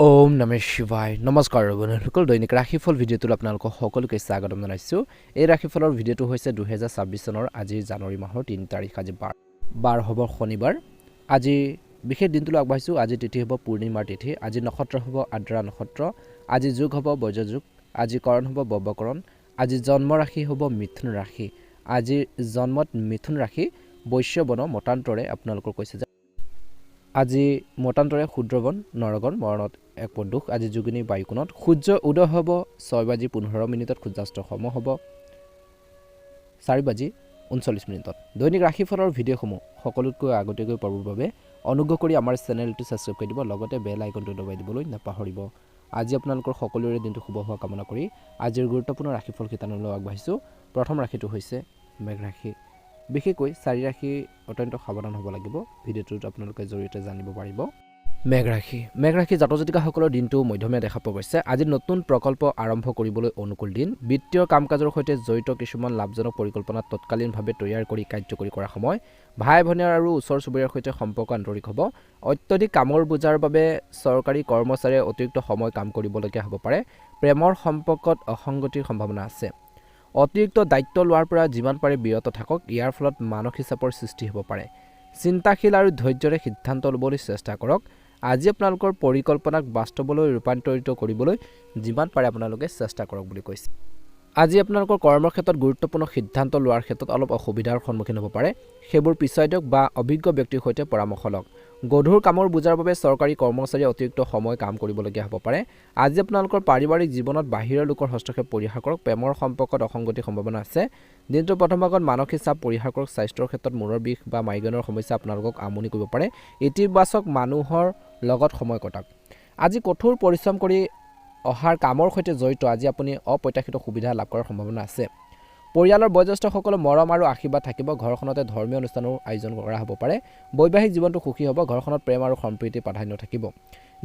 ওম নমঃ শিৱায় নমস্কাৰ বন্ধুসকল দৈনিক ৰাশিফল ভিডিঅ'টোত আপোনালোকক সকলোকে স্বাগতম জনাইছোঁ। এই ৰাশিফলৰ ভিডিঅ'টো হৈছে 2026 চনৰ আজি জানুৱাৰী মাহৰ 3 তাৰিখ আজি বাৰ হ'ব শনিবাৰ। আজি বিশেষ দিনটোলৈ আগবাঢ়িছোঁ। আজি তিথি হ'ব পূৰ্ণিমাৰ তিথি। আজি নক্ষত্ৰ হ'ব আদ্ৰা নক্ষত্ৰ। আজি যুগ হ'ব বজ্ৰ যুগ। আজি কৰণ হ'ব বব্বকৰণ। আজি জন্ম ৰাশি হ'ব মিথুন ৰাশি। আজিৰ জন্মত মিথুন ৰাশি বৈশ্যবন মতান্তৰে আপোনালোকৰ কৈছে যে আজি মতান্তৰে ক্ষুদ্ৰবন নৰগণ মৰণত এক পদুষ। আজি যোগিনী বায়ুকোণত সূৰ্য উদয় হ'ব 6:15 সূৰ্যাস্ত সম হ'ব 4:39। দৈনিক ৰাশিফলৰ ভিডিঅ'সমূহ সকলোতকৈ আগতীয়াকৈ পাবৰ বাবে অনুগ্ৰহ কৰি আমাৰ চেনেলটো ছাবস্ক্ৰাইব কৰি দিব, লগতে বেল আইকনটো দবাই দিবলৈ নাপাহৰিব। আজি আপোনালোকৰ সকলোৰে দিনটো শুভ হোৱা কামনা কৰি আজিৰ গুৰুত্বপূৰ্ণ ৰাশিফল শিতানলৈ আগবাঢ়িছোঁ। প্ৰথম ৰাশিটো হৈছে মেঘ ৰাশি। বিশেষকৈ 4 ৰাশি অত্যন্ত সাৱধান হ'ব লাগিব। ভিডিঅ'টোত আপোনালোকে জৰিয়তে জানিব পাৰিব। মেঘ ৰাশি জাতক জাতিকাসকলৰ দিনটো মধ্যমীয়া দেখা পোৱা গৈছে। আজি নতুন প্ৰকল্প আৰম্ভ কৰিবলৈ অনুকূল দিন। বিত্তীয় কাম কাজৰ সৈতে জড়িত কিছুমান লাভজনক পৰিকল্পনা তৎকালীনভাৱে তৈয়াৰ কৰি কাৰ্যকৰী কৰা সময়। ভাই ভনীয়াৰ আৰু ওচৰ চুবুৰীয়াৰ সৈতে সম্পৰ্ক আন্তৰিক হ'ব। অত্যধিক কামৰ বোজাৰ বাবে চৰকাৰী কৰ্মচাৰীয়ে অতিৰিক্ত সময় কাম কৰিবলগীয়া হ'ব পাৰে। প্ৰেমৰ সম্পৰ্কত অসংগতিৰ সম্ভাৱনা আছে। অতিৰিক্ত দায়িত্ব লোৱাৰ পৰা যিমান পাৰে বিৰত থাকক। ইয়াৰ ফলত মানসিক চাপৰ সৃষ্টি হ'ব পাৰে। চিন্তাশীল আৰু ধৈৰ্যৰে সিদ্ধান্ত ল'বলৈ চেষ্টা কৰক। আজি আপোনালোকৰ পৰিকল্পনাক বাস্তৱলৈ ৰূপান্তৰিত কৰিবলৈ যিমান পাৰে আপোনালোকে চেষ্টা কৰক বুলি কৈছে। আজি আপোনালোকৰ কৰ্মৰ ক্ষেত্ৰত গুৰুত্বপূৰ্ণ সিদ্ধান্ত লোৱাৰ ক্ষেত্ৰত অলপ অসুবিধাৰ সন্মুখীন হ'ব পাৰে। সেইবোৰ পিছুৱাই দিয়ক বা অভিজ্ঞ ব্যক্তিৰ সৈতে পৰামৰ্শ লওক। গধুৰ কামৰ বোজাৰ বাবে চৰকাৰী কৰ্মচাৰীয়ে অতিৰিক্ত সময় কাম কৰিবলগীয়া হ'ব পাৰে। আজি আপোনালোকৰ পাৰিবাৰিক জীৱনত বাহিৰৰ লোকৰ হস্তক্ষেপ পৰিহাৰ কৰক। প্ৰেমৰ সম্পৰ্কত অসংগতিৰ সম্ভাৱনা আছে। দিনটোৰ প্ৰথম ভাগত মানসিক চাপ পৰিহাৰ কৰক। স্বাস্থ্যৰ ক্ষেত্ৰত মূৰৰ বিষ বা মাইগ্ৰেনৰ সমস্যা আপোনালোকক আমনি কৰিব পাৰে। ইতিবাচক মানুহৰ লগত সময় কটাওক। আজি কঠোৰ পৰিশ্ৰম কৰি অহাৰ কামৰ সৈতে জড়িত আজি আপুনি অপ্ৰত্যাশিত সুবিধা লাভ কৰাৰ সম্ভাৱনা আছে। পৰিয়ালৰ বয়োজ্যেষ্ঠসকলৰ মৰম আৰু আশীৰ্বাদ থাকিব। ঘৰখনতে ধৰ্মীয় অনুষ্ঠানৰ আয়োজন কৰা হ'ব পাৰে। বৈবাহিক জীৱনটো সুখী হ'ব। ঘৰখনত প্ৰেম আৰু সম্প্ৰীতিৰ প্ৰাধান্য থাকিব।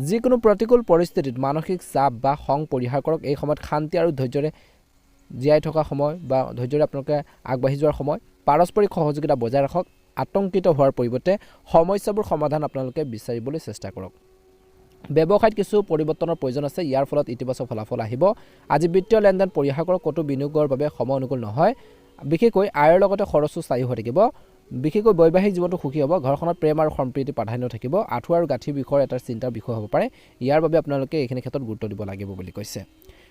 যিকোনো প্ৰতিকূল পৰিস্থিতিত মানসিক চাপ বা খং পৰিহাৰ কৰক। এই সময়ত শান্তি আৰু ধৈৰ্যৰে জীয়াই থকা সময় বা ধৈৰ্যৰে আপোনালোকে আগবাঢ়ি যোৱাৰ সময়। পাৰস্পৰিক সহযোগিতা বজাই ৰাখক। আতংকিত হোৱাৰ পৰিৱৰ্তে সমস্যাবোৰ সমাধান আপোনালোকে বিচাৰিবলৈ চেষ্টা কৰক। ব্যৱসায়ত কিছু পৰিৱৰ্তনৰ প্ৰয়োজন আছে। ইয়াৰ ফলত ইতিবাচক ফলাফল আহিব। আজি বিত্তীয় লেনদেন পৰিহাৰ কৰক। ক'তো বিনিয়োগৰ বাবে সময় অনুকূল নহয়। বিশেষকৈ আয়ৰ লগতে খৰচো স্থায়ী হৈ থাকিব। বিশেষকৈ বৈবাহিক জীৱনটো সুখী হ'ব। ঘৰখনত প্ৰেম আৰু সম্প্ৰীতি প্ৰাধান্য থাকিব। আঁঠু আৰু গাঁঠিৰ বিষয়ৰ এটা চিন্তাৰ বিষয় হ'ব পাৰে। ইয়াৰ বাবে আপোনালোকে এইখিনি ক্ষেত্ৰত গুৰুত্ব দিব লাগিব বুলি কৈছে।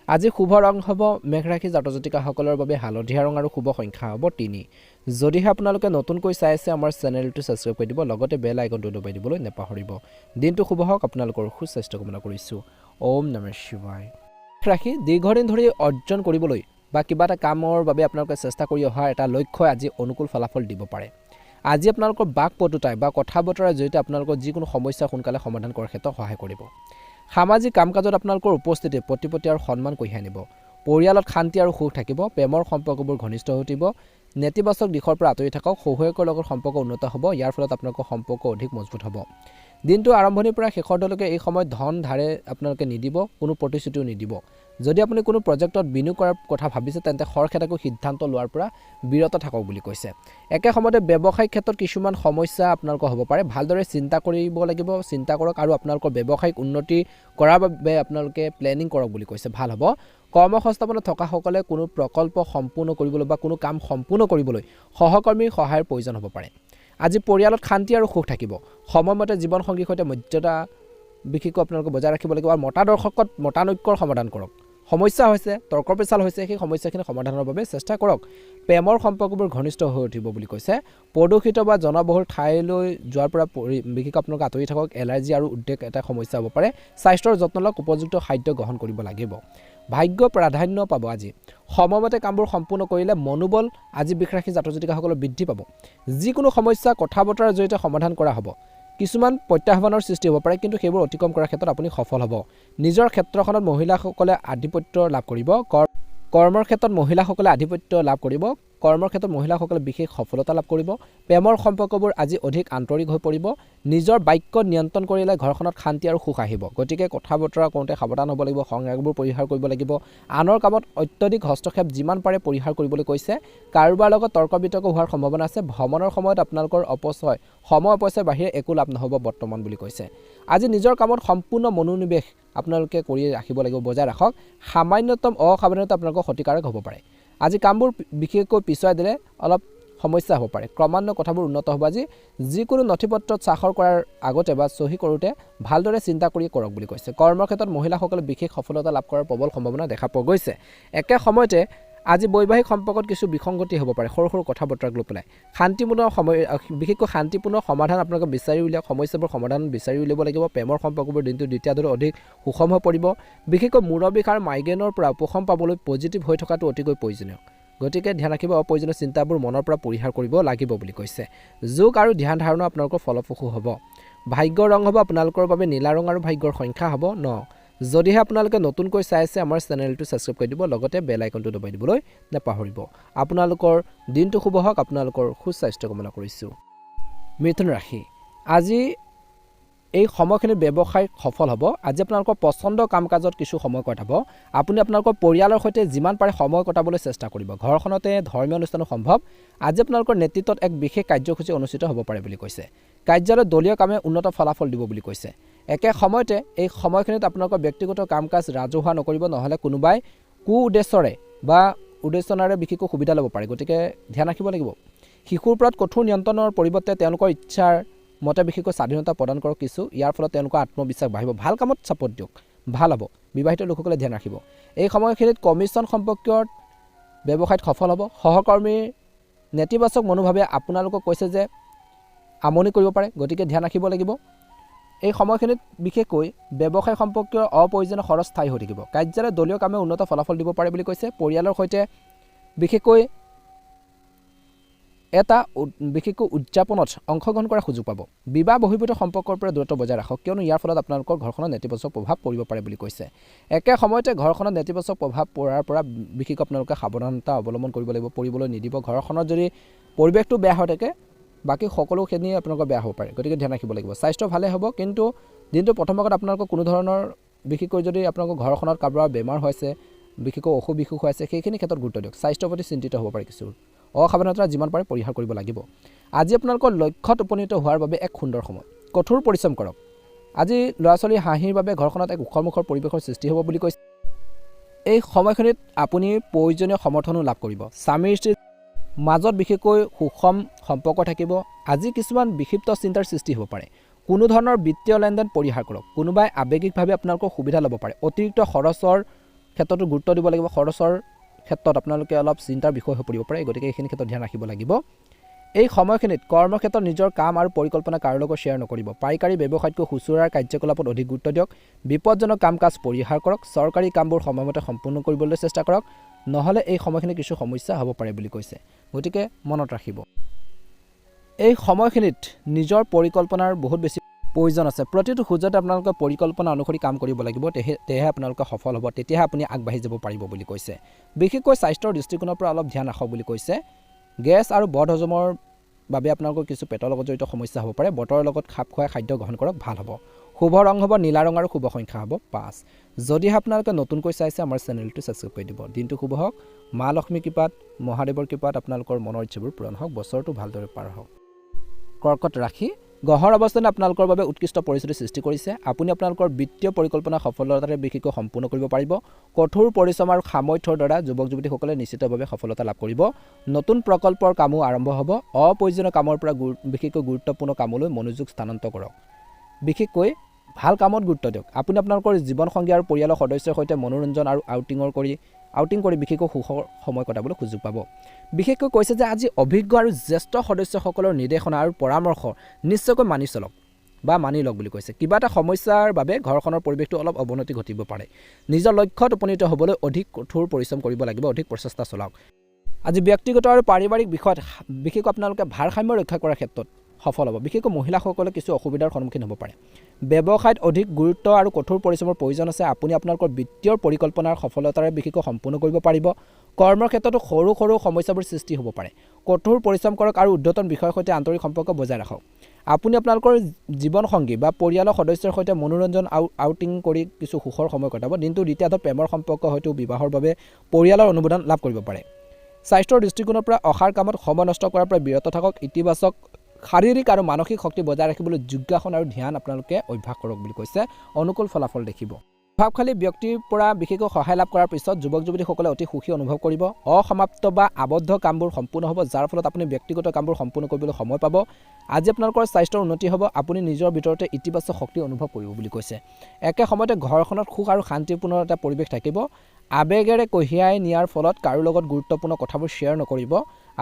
আজি শুভ ৰং হ'ব মেঘ ৰাশি জাতক জাতিকাসকলৰ বাবে হালধীয়া ৰং আৰু শুভ সংখ্যা হ'ব 3। যদিহে আপোনালোকে নতুনকৈ চাই আছে আমাৰ চেনেলটো ছাবস্ক্ৰাইব কৰি দিব, লগতে বেল আইকনটো দবাই দিবলৈ নাপাহৰিব। দিনটো শুভ হওক। আপোনালোকৰ সুস্বাস্থ্য কামনা কৰিছোঁ। ওম নমঃ শিৱায়। ৰাশি দীৰ্ঘদিন ধৰি অৰ্জন কৰিবলৈ বা কিবা এটা কামৰ বাবে আপোনালোকে চেষ্টা কৰি অহা এটা লক্ষ্যই আজি অনুকূল ফলাফল দিব পাৰে। আজি আপোনালোকৰ বাক পটুতাই বা কথা বতৰাৰ জৰিয়তে আপোনালোকৰ যিকোনো সমস্যা সোনকালে সমাধান কৰাৰ ক্ষেত্ৰত সহায় কৰিব। সামাজিক কাম কাজত আপোনালোকৰ উপস্থিতি প্ৰতিপত্তি আৰু সন্মান কঢ়িয়াই আনিব। পৰিয়ালত শান্তি আৰু সুখ থাকিব। প্ৰেমৰ সম্পৰ্কবোৰ ঘনিষ্ঠ হৈ উঠিব। নেতিবাচক দিশৰ পৰা আঁতৰি থাকক। শহুৱেকৰ লগত সম্পৰ্ক উন্নত হ'ব। ইয়াৰ ফলত আপোনালোকৰ সম্পৰ্ক অধিক মজবুত হ'ব। দিনটো আৰম্ভণিৰ পৰা শেষৰলৈকে এই সময়ত ধন ধাৰে আপোনালোকে নিদিব। কোনো প্ৰতিশ্ৰুতিও নিদিব। যদি আপুনি কোনো প্ৰজেক্টত বিনিয়োগ কৰাৰ কথা ভাবিছে তেন্তে খৰখেদাকৈ সিদ্ধান্ত লোৱাৰ পৰা বিৰত থাকক বুলি কৈছে। একে সময়তে ব্যৱসায়িক ক্ষেত্ৰত কিছুমান সমস্যা আপোনালোকৰ হ'ব পাৰে। ভালদৰে চিন্তা কৰিব লাগিব। চিন্তা কৰক আৰু আপোনালোকৰ ব্যৱসায়িক উন্নতি কৰাৰ বাবে আপোনালোকে প্লেনিং কৰক বুলি কৈছে। ভাল হ'ব। কৰ্মসংস্থাপনত থকাসকলে কোনো প্ৰকল্প সম্পূৰ্ণ কৰিবলৈ বা কোনো কাম সম্পূৰ্ণ কৰিবলৈ সহকৰ্মীৰ সহায়ৰ প্ৰয়োজন হ'ব পাৰে। আজি পৰিয়ালত শান্তি আৰু সুখ থাকিব। সময়মতে জীৱনসংগীৰ সৈতে মৰ্যাদা বিশেষকৈ আপোনালোকে বজাই ৰাখিব লাগিব। আৰু মতাদৰ্শকত মতানৈক্যৰ সমাধান কৰক। সমস্যা হৈছে, তৰ্ক পেচাল হৈছে, সেই সমস্যাখিনি সমাধানৰ বাবে চেষ্টা কৰক। প্ৰেমৰ সম্পৰ্কবোৰ ঘনিষ্ঠ হৈ উঠিব বুলি কৈছে। প্ৰদূষিত বা জনবহুল ঠাইলৈ যোৱাৰ পৰা বিশেষকৈ আপোনালোকে আঁতৰি থাকক। এলাৰ্জি আৰু উদ্বেগ এটা সমস্যা হ'ব পাৰে। স্বাস্থ্যৰ যত্ন লওক। উপযুক্ত খাদ্য গ্ৰহণ কৰিব লাগিব। ভাগ্য প্ৰাধান্য পাব। আজি সময়মতে কামবোৰ সম্পূৰ্ণ কৰিলে মনোবল আজি বৃষ ৰাশি জাতক জাতিকাসকলৰ বৃদ্ধি পাব। যিকোনো সমস্যা কথা বতৰাৰ জৰিয়তে সমাধান কৰা হ'ব। কিছুমান প্ৰত্যাহ্বানৰ সৃষ্টি হ'ব পাৰে, কিন্তু সেইবোৰ অতিক্ৰম কৰাৰ ক্ষেত্ৰত আপুনি সফল হ'ব। নিজৰ ক্ষেত্ৰখনত মহিলাসকলে আধিপত্য লাভ কৰিব। কৰ্মৰ ক্ষেত্ৰত মহিলাসকলে আধিপত্য লাভ কৰিব। কৰ্মৰ ক্ষেত্ৰত মহিলাসকলে বিশেষ সফলতা লাভ কৰিব। প্ৰেমৰ সম্পৰ্কবোৰ আজি অধিক আন্তৰিক হৈ পৰিব। নিজৰ বাক্য নিয়ন্ত্ৰণ কৰিলে ঘৰখনত শান্তি আৰু সুখ আহিব। গতিকে কথা বতৰা কৰোঁতে সাৱধান হ'ব লাগিব, সংৰাগবোৰ পৰিহাৰ কৰিব লাগিব। আনৰ কামত অত্যধিক হস্তক্ষেপ যিমান পাৰে পৰিহাৰ কৰিবলৈ কৈছে। কাৰোবাৰ লগত তৰ্ক বিতৰ্ক হোৱাৰ সম্ভাৱনা আছে। ভ্ৰমণৰ সময়ত আপোনালোকৰ সময় অপচয় বাহিৰে একো লাভ নহ'ব বৰ্তমান বুলি কৈছে। আজি নিজৰ কামত সম্পূৰ্ণ মনোনিৱেশ আপোনালোকে কৰি ৰাখিব লাগিব, বজাই ৰাখক। সামান্যতম অসাৱধানতা আপোনালোকৰ ক্ষতিকাৰক হ'ব পাৰে। আজি কামবোৰ বিশেষকৈ পিছুৱাই দিলে অলপ সমস্যা হ'ব পাৰে। ক্ৰমান্বয়ে কথাবোৰ উন্নত হ'ব। আজি যিকোনো নথিপত্ৰত স্বাক্ষৰ কৰাৰ আগতে বা চহী কৰোঁতে ভালদৰে চিন্তা কৰি কৰক বুলি কৈছে। কৰ্মৰ ক্ষেত্ৰত মহিলাসকলে বিশেষ সফলতা লাভ কৰাৰ প্ৰবল সম্ভাৱনা দেখা পোৱা গৈছে। একে সময়তে আজি বৈবাহিক সম্পৰ্কত কিছু বিসংগতি হ'ব পাৰে, সৰু সৰু কথা বতৰাক লৈ পেলাই। বিশেষকৈ শান্তিপূৰ্ণ সমাধান আপোনালোকে বিচাৰি উলিয়াওক। সমস্যাবোৰ সমাধান বিচাৰি উলিয়াব লাগিব। প্ৰেমৰ সম্পৰ্কবোৰ দিনটো দ্বিতীয় দৰে অধিক সুষম হৈ পৰিব। বিশেষকৈ মূৰৰ বিষ আৰু মাইগ্ৰেনৰ পৰা উপশম পাবলৈ পজিটিভ হৈ থকাটো অতিকৈ প্ৰয়োজনীয়। গতিকে ধ্যান ৰাখিব, অপ্ৰয়োজনীয় চিন্তাবোৰ মনৰ পৰা পৰিহাৰ কৰিব লাগিব বুলি কৈছে। যোগ আৰু ধ্যান ধাৰণা আপোনালোকৰ ফলপ্ৰসূ হ'ব। ভাগ্যৰ ৰং হ'ব আপোনালোকৰ বাবে নীলা ৰং আৰু ভাগ্যৰ সংখ্যা হ'ব 9। যদিহে আপোনালোকে নতুনকৈ চাই আছে আমাৰ চেনেলটো ছাবস্ক্ৰাইব কৰি দিব, লগতে বেল আইকনটো দবাই দিবলৈ নাপাহৰিব। আপোনালোকৰ দিনটো শুভ হওক, আপোনালোকৰ সুস্বাস্থ্য কামনা কৰিছোঁ। মিথুন ৰাশি, আজি এই সময়খিনিত ব্যৱসায় সফল হ'ব। আজি আপোনালোকৰ পচন্দৰ কাম কাজত কিছু সময় কটাব। আপুনি আপোনালোকৰ পৰিয়ালৰ সৈতে যিমান পাৰে সময় কটাবলৈ চেষ্টা কৰিব। ঘৰখনতে ধৰ্মীয় অনুষ্ঠানো সম্ভৱ। আজি আপোনালোকৰ নেতৃত্বত এক বিশেষ কাৰ্যসূচী অনুষ্ঠিত হ'ব পাৰে বুলি কৈছে। কাৰ্যালয়ত দলীয় কামে উন্নত ফলাফল দিব বুলি কৈছে। একে সময়তে এই সময়খিনিত আপোনালোকৰ ব্যক্তিগত কাম কাজ ৰাজহুৱা নকৰিব, নহ'লে কোনোবাই উদ্দেশ্যৰে বিশেষকৈ সুবিধা ল'ব পাৰে। গতিকে ধ্যান ৰাখিব লাগিব। শিশুৰ ওপৰত কঠোৰ নিয়ন্ত্ৰণৰ পৰিৱৰ্তে তেওঁলোকৰ ইচ্ছাৰ মতে বিশেষকৈ স্বাধীনতা প্ৰদান কৰক কিছু। ইয়াৰ ফলত তেওঁলোকৰ আত্মবিশ্বাস বাঢ়িব। ভাল কামত ছাপোৰ্ট দিয়ক, ভাল হ'ব। বিবাহিত লোকসকলে ধ্যান ৰাখিব। এই সময়খিনিত কমিশ্যন সম্পৰ্কীয় ব্যৱসায়ত সফল হ'ব। সহকৰ্মীৰ নেতিবাচক মনোভাৱে আপোনালোকক কৈছে যে আমনি কৰিব পাৰে। গতিকে ধ্যান ৰাখিব লাগিব। এই সময়খিনিত বিশেষকৈ ব্যৱসায় সম্পৰ্কীয় অপ্ৰয়োজনীয় খৰচ স্থায়ী হৈ থাকিব। কাৰ্যালয়ত দলীয় কামে উন্নত ফলাফল দিব পাৰে বুলি কৈছে। পৰিয়ালৰ সৈতে বিশেষকৈ উদযাপনত অংশগ্ৰহণ কৰাৰ সুযোগ পাব। বিবাহ বহিৰ্ভূত সম্পৰ্কৰ পৰা দূৰত্ব বজাই ৰাখক, কিয়নো ইয়াৰ ফলত আপোনালোকৰ ঘৰখনত নেতিবাচক প্ৰভাৱ পৰিব পাৰে বুলি কৈছে। একে সময়তে ঘৰখনত নেতিবাচক প্ৰভাৱ পৰাৰ পৰা বিশেষকৈ আপোনালোকে সাৱধানতা অৱলম্বন কৰিব লাগিব, পৰিবলৈ নিদিব। ঘৰখনত যদি পৰিৱেশটো বেয়া হৈ থাকে, বাকী সকলোখিনি আপোনালোকৰ বেয়া হ'ব পাৰে। গতিকে ধ্যান ৰাখিব লাগিব। স্বাস্থ্য ভালে হ'ব, কিন্তু দিনটো প্ৰথম ভাগত আপোনালোকৰ কোনো ধৰণৰ বিশেষকৈ যদি আপোনালোকৰ ঘৰখনত কাৰোবাৰ বেমাৰ হৈছে, বিশেষকৈ অসুখ বিসুখ হৈ আছে, সেইখিনি ক্ষেত্ৰত গুৰুত্ব দিয়ক। স্বাস্থ্যৰ প্ৰতি চিন্তিত হ'ব পাৰে। কিছু অসাৱধানতা যিমান পাৰে পৰিহাৰ কৰিব লাগিব। আজি আপোনালোকৰ লক্ষ্যত উপনীত হোৱাৰ বাবে এক সুন্দৰ সময়। কঠোৰ পৰিশ্ৰম কৰক। আজি ল'ৰা ছোৱালীৰ হাঁহিৰ বাবে ঘৰখনত এক উখলমুখৰ পৰিৱেশৰ সৃষ্টি হ'ব বুলি কৈছে। এই সময়খিনিত আপুনি প্ৰয়োজনীয় সমৰ্থনো লাভ কৰিব। স্বামী স্ত্ৰীৰ মাজত বিশেষকৈ সুষম সম্পৰ্ক থাকিব। আজি কিছুমান বিক্ষিপ্ত চিন্তাৰ সৃষ্টি হ'ব পাৰে। কোনো ধৰণৰ বিত্তীয় লেনদেন পৰিহাৰ কৰক। কোনোবাই আৱেগিকভাৱে আপোনালোকৰ সুবিধা ল'ব পাৰে। অতিৰিক্ত খৰচৰ ক্ষেত্ৰতো গুৰুত্ব দিব লাগিব। খৰচৰ ক্ষেত্ৰত আপোনালোকে অলপ চিন্তাৰ বিষয় হৈ পৰিব পাৰে। গতিকে এইখিনি ক্ষেত্ৰত ধ্যান ৰাখিব লাগিব। এই সময়খিনিত কৰ্মক্ষেত্ৰত নিজৰ কাম আৰু পৰিকল্পনা কাৰো লগত শ্বেয়াৰ নকৰিব। পাইকাৰী ব্যৱসায়তকৈ খুচুৰাৰ কাৰ্যকলাপত অধিক গুৰুত্ব দিয়ক। বিপদজনক কাম কাজ পৰিহাৰ কৰক। চৰকাৰী কামবোৰ সময়মতে সম্পূৰ্ণ কৰিবলৈ চেষ্টা কৰক, নহ'লে এই সময়খিনিত কিছু সমস্যা হ'ব পাৰে বুলি কৈছে। গতিকে মনত ৰাখিব, এই সময়খিনিত নিজৰ পৰিকল্পনাৰ বহুত বেছি প্ৰয়োজন আছে। প্ৰতিটো খোজতে আপোনালোকে পৰিকল্পনা অনুসৰি কাম কৰিব লাগিব, তেতিয়াহে আপোনালোকে সফল হ'ব, তেতিয়াহে আপুনি আগবাঢ়ি যাব পাৰিব বুলি কৈছে। বিশেষকৈ স্বাস্থ্যৰ দৃষ্টিকোণৰ পৰা অলপ ধ্যান ৰাখক বুলি কৈছে। গেছ আৰু বদহজমৰ বাবে আপোনালোকৰ কিছু পেটৰ লগত জড়িত সমস্যা হ'ব পাৰে। বতৰৰ লগত খাপ খোৱাই খাদ্য গ্ৰহণ কৰক, ভাল হ'ব। শুভ ৰং হ'ব নীলা ৰং আৰু শুভ সংখ্যা হ'ব 5। যদিহে আপোনালোকে নতুনকৈ চাইছে আমাৰ চেনেলটো ছাবস্ক্ৰাইব কৰি দিব। দিনটো শুভ হওক। মা লক্ষ্মীৰ কৃপাত, মহাদেৱৰ কৃপাত আপোনালোকৰ মনৰ ইচ্ছাবোৰ পূৰণ হওক। বছৰটো ভালদৰে পাৰ হওক। কৰ্কট ৰাশি, গ্ৰহৰ অৱস্থানে আপোনালোকৰ বাবে উৎকৃষ্ট পৰিস্থিতিৰ সৃষ্টি কৰিছে। আপুনি আপোনালোকৰ বিত্তীয় পৰিকল্পনা সফলতাৰে বিশেষকৈ সম্পূৰ্ণ কৰিব পাৰিব। কঠোৰ পৰিশ্ৰম আৰু সামৰ্থ্যৰ দ্বাৰা যুৱক যুৱতীসকলে নিশ্চিতভাৱে সফলতা লাভ কৰিব। নতুন প্ৰকল্পৰ কামো আৰম্ভ হ'ব। অপ্ৰয়োজনীয় কামৰ পৰা বিশেষকৈ গুৰুত্বপূৰ্ণ কামলৈ মনোযোগ স্থানান্তৰ কৰক। বিশেষকৈ ভাল কামত গুৰুত্ব দিয়ক। আপুনি আপোনালোকৰ জীৱনসংগী আৰু পৰিয়ালৰ সদস্যৰ সৈতে মনোৰঞ্জন আৰু আউটিং কৰি বিশেষকৈ সুখৰ সময় কটাবলৈ সুযোগ পাব। বিশেষকৈ কৈছে যে আজি অভিজ্ঞ আৰু জ্যেষ্ঠ সদস্যসকলৰ নিৰ্দেশনা আৰু পৰামৰ্শ নিশ্চয়কৈ মানি লওক বুলি কৈছে। কিবা এটা সমস্যাৰ বাবে ঘৰখনৰ পৰিৱেশটো অলপ অৱনতি ঘটিব পাৰে। নিজৰ লক্ষ্যত উপনীত হ'বলৈ অধিক কঠোৰ পৰিশ্ৰম কৰিব লাগিব, অধিক প্ৰচেষ্টা চলাওক। আজি ব্যক্তিগত আৰু পাৰিবাৰিক বিষয়ত বিশেষকৈ আপোনালোকে ভাৰসাম্য ৰক্ষা কৰাৰ ক্ষেত্ৰত সফল হ'ব। বিশেষকৈ মহিলাসকলে কিছু অসুবিধাৰ সন্মুখীন হ'ব পাৰে। ব্যৱসায়ত অধিক গুৰুত্ব আৰু কঠোৰ পৰিশ্ৰমৰ প্ৰয়োজন আছে। আপুনি আপোনালোকৰ বিত্তীয় পৰিকল্পনাৰ সফলতাৰে বিশেষকৈ সম্পূৰ্ণ কৰিব পাৰিব। কৰ্মৰ ক্ষেত্ৰতো সৰু সৰু সমস্যাবোৰ সৃষ্টি হ'ব পাৰে। কঠোৰ পৰিশ্ৰম কৰক আৰু ঊৰ্ধ্বতন বিষয়ৰ সৈতে আন্তৰিক সম্পৰ্ক বজাই ৰাখক। আপুনি আপোনালোকৰ জীৱনসংগী বা পৰিয়ালৰ সদস্যৰ সৈতে মনোৰঞ্জন আউটিং কৰি কিছু সুখৰ সময় কটাব। দিনটোৰ দ্বিতীয়াৰ্ধত প্ৰেমৰ সম্পৰ্ক হয়তো বিবাহৰ বাবে পৰিয়ালৰ অনুমোদন লাভ কৰিব পাৰে। স্বাস্থ্যৰ দৃষ্টিকোণৰ পৰা অসাৰ কামত সময় নষ্ট কৰাৰ পৰা বিৰত থাকক। ইতিবাচক শাৰীৰিক আৰু মানসিক শক্তি বজাই ৰাখিবলৈ যোগাসন আৰু ধ্যান আপোনালোকে অভ্যাস কৰক বুলি কৈছে। অনুকূল ফলাফল দেখিব। প্ৰভাৱশালী ব্যক্তিৰ পৰা বিশেষকৈ সহায় লাভ কৰাৰ পিছত যুৱক যুৱতীসকলে অতি সুখী অনুভৱ কৰিব। অসমাপ্ত বা আবদ্ধ কামবোৰ সম্পূৰ্ণ হ'ব, যাৰ ফলত আপুনি ব্যক্তিগত কামবোৰ সম্পূৰ্ণ কৰিবলৈ সময় পাব। আজি আপোনালোকৰ স্বাস্থ্যৰ উন্নতি হ'ব। আপুনি নিজৰ ভিতৰতে ইতিবাচক শক্তি অনুভৱ কৰিব বুলি কৈছে। একে সময়তে ঘৰখনত সুখ আৰু শান্তিপূৰ্ণ এটা পৰিৱেশ থাকিব। আৱেগেৰে কঢ়িয়াই নিয়াৰ ফলত কাৰো লগত গুৰুত্বপূৰ্ণ কথাবোৰ শ্বেয়াৰ নকৰিব।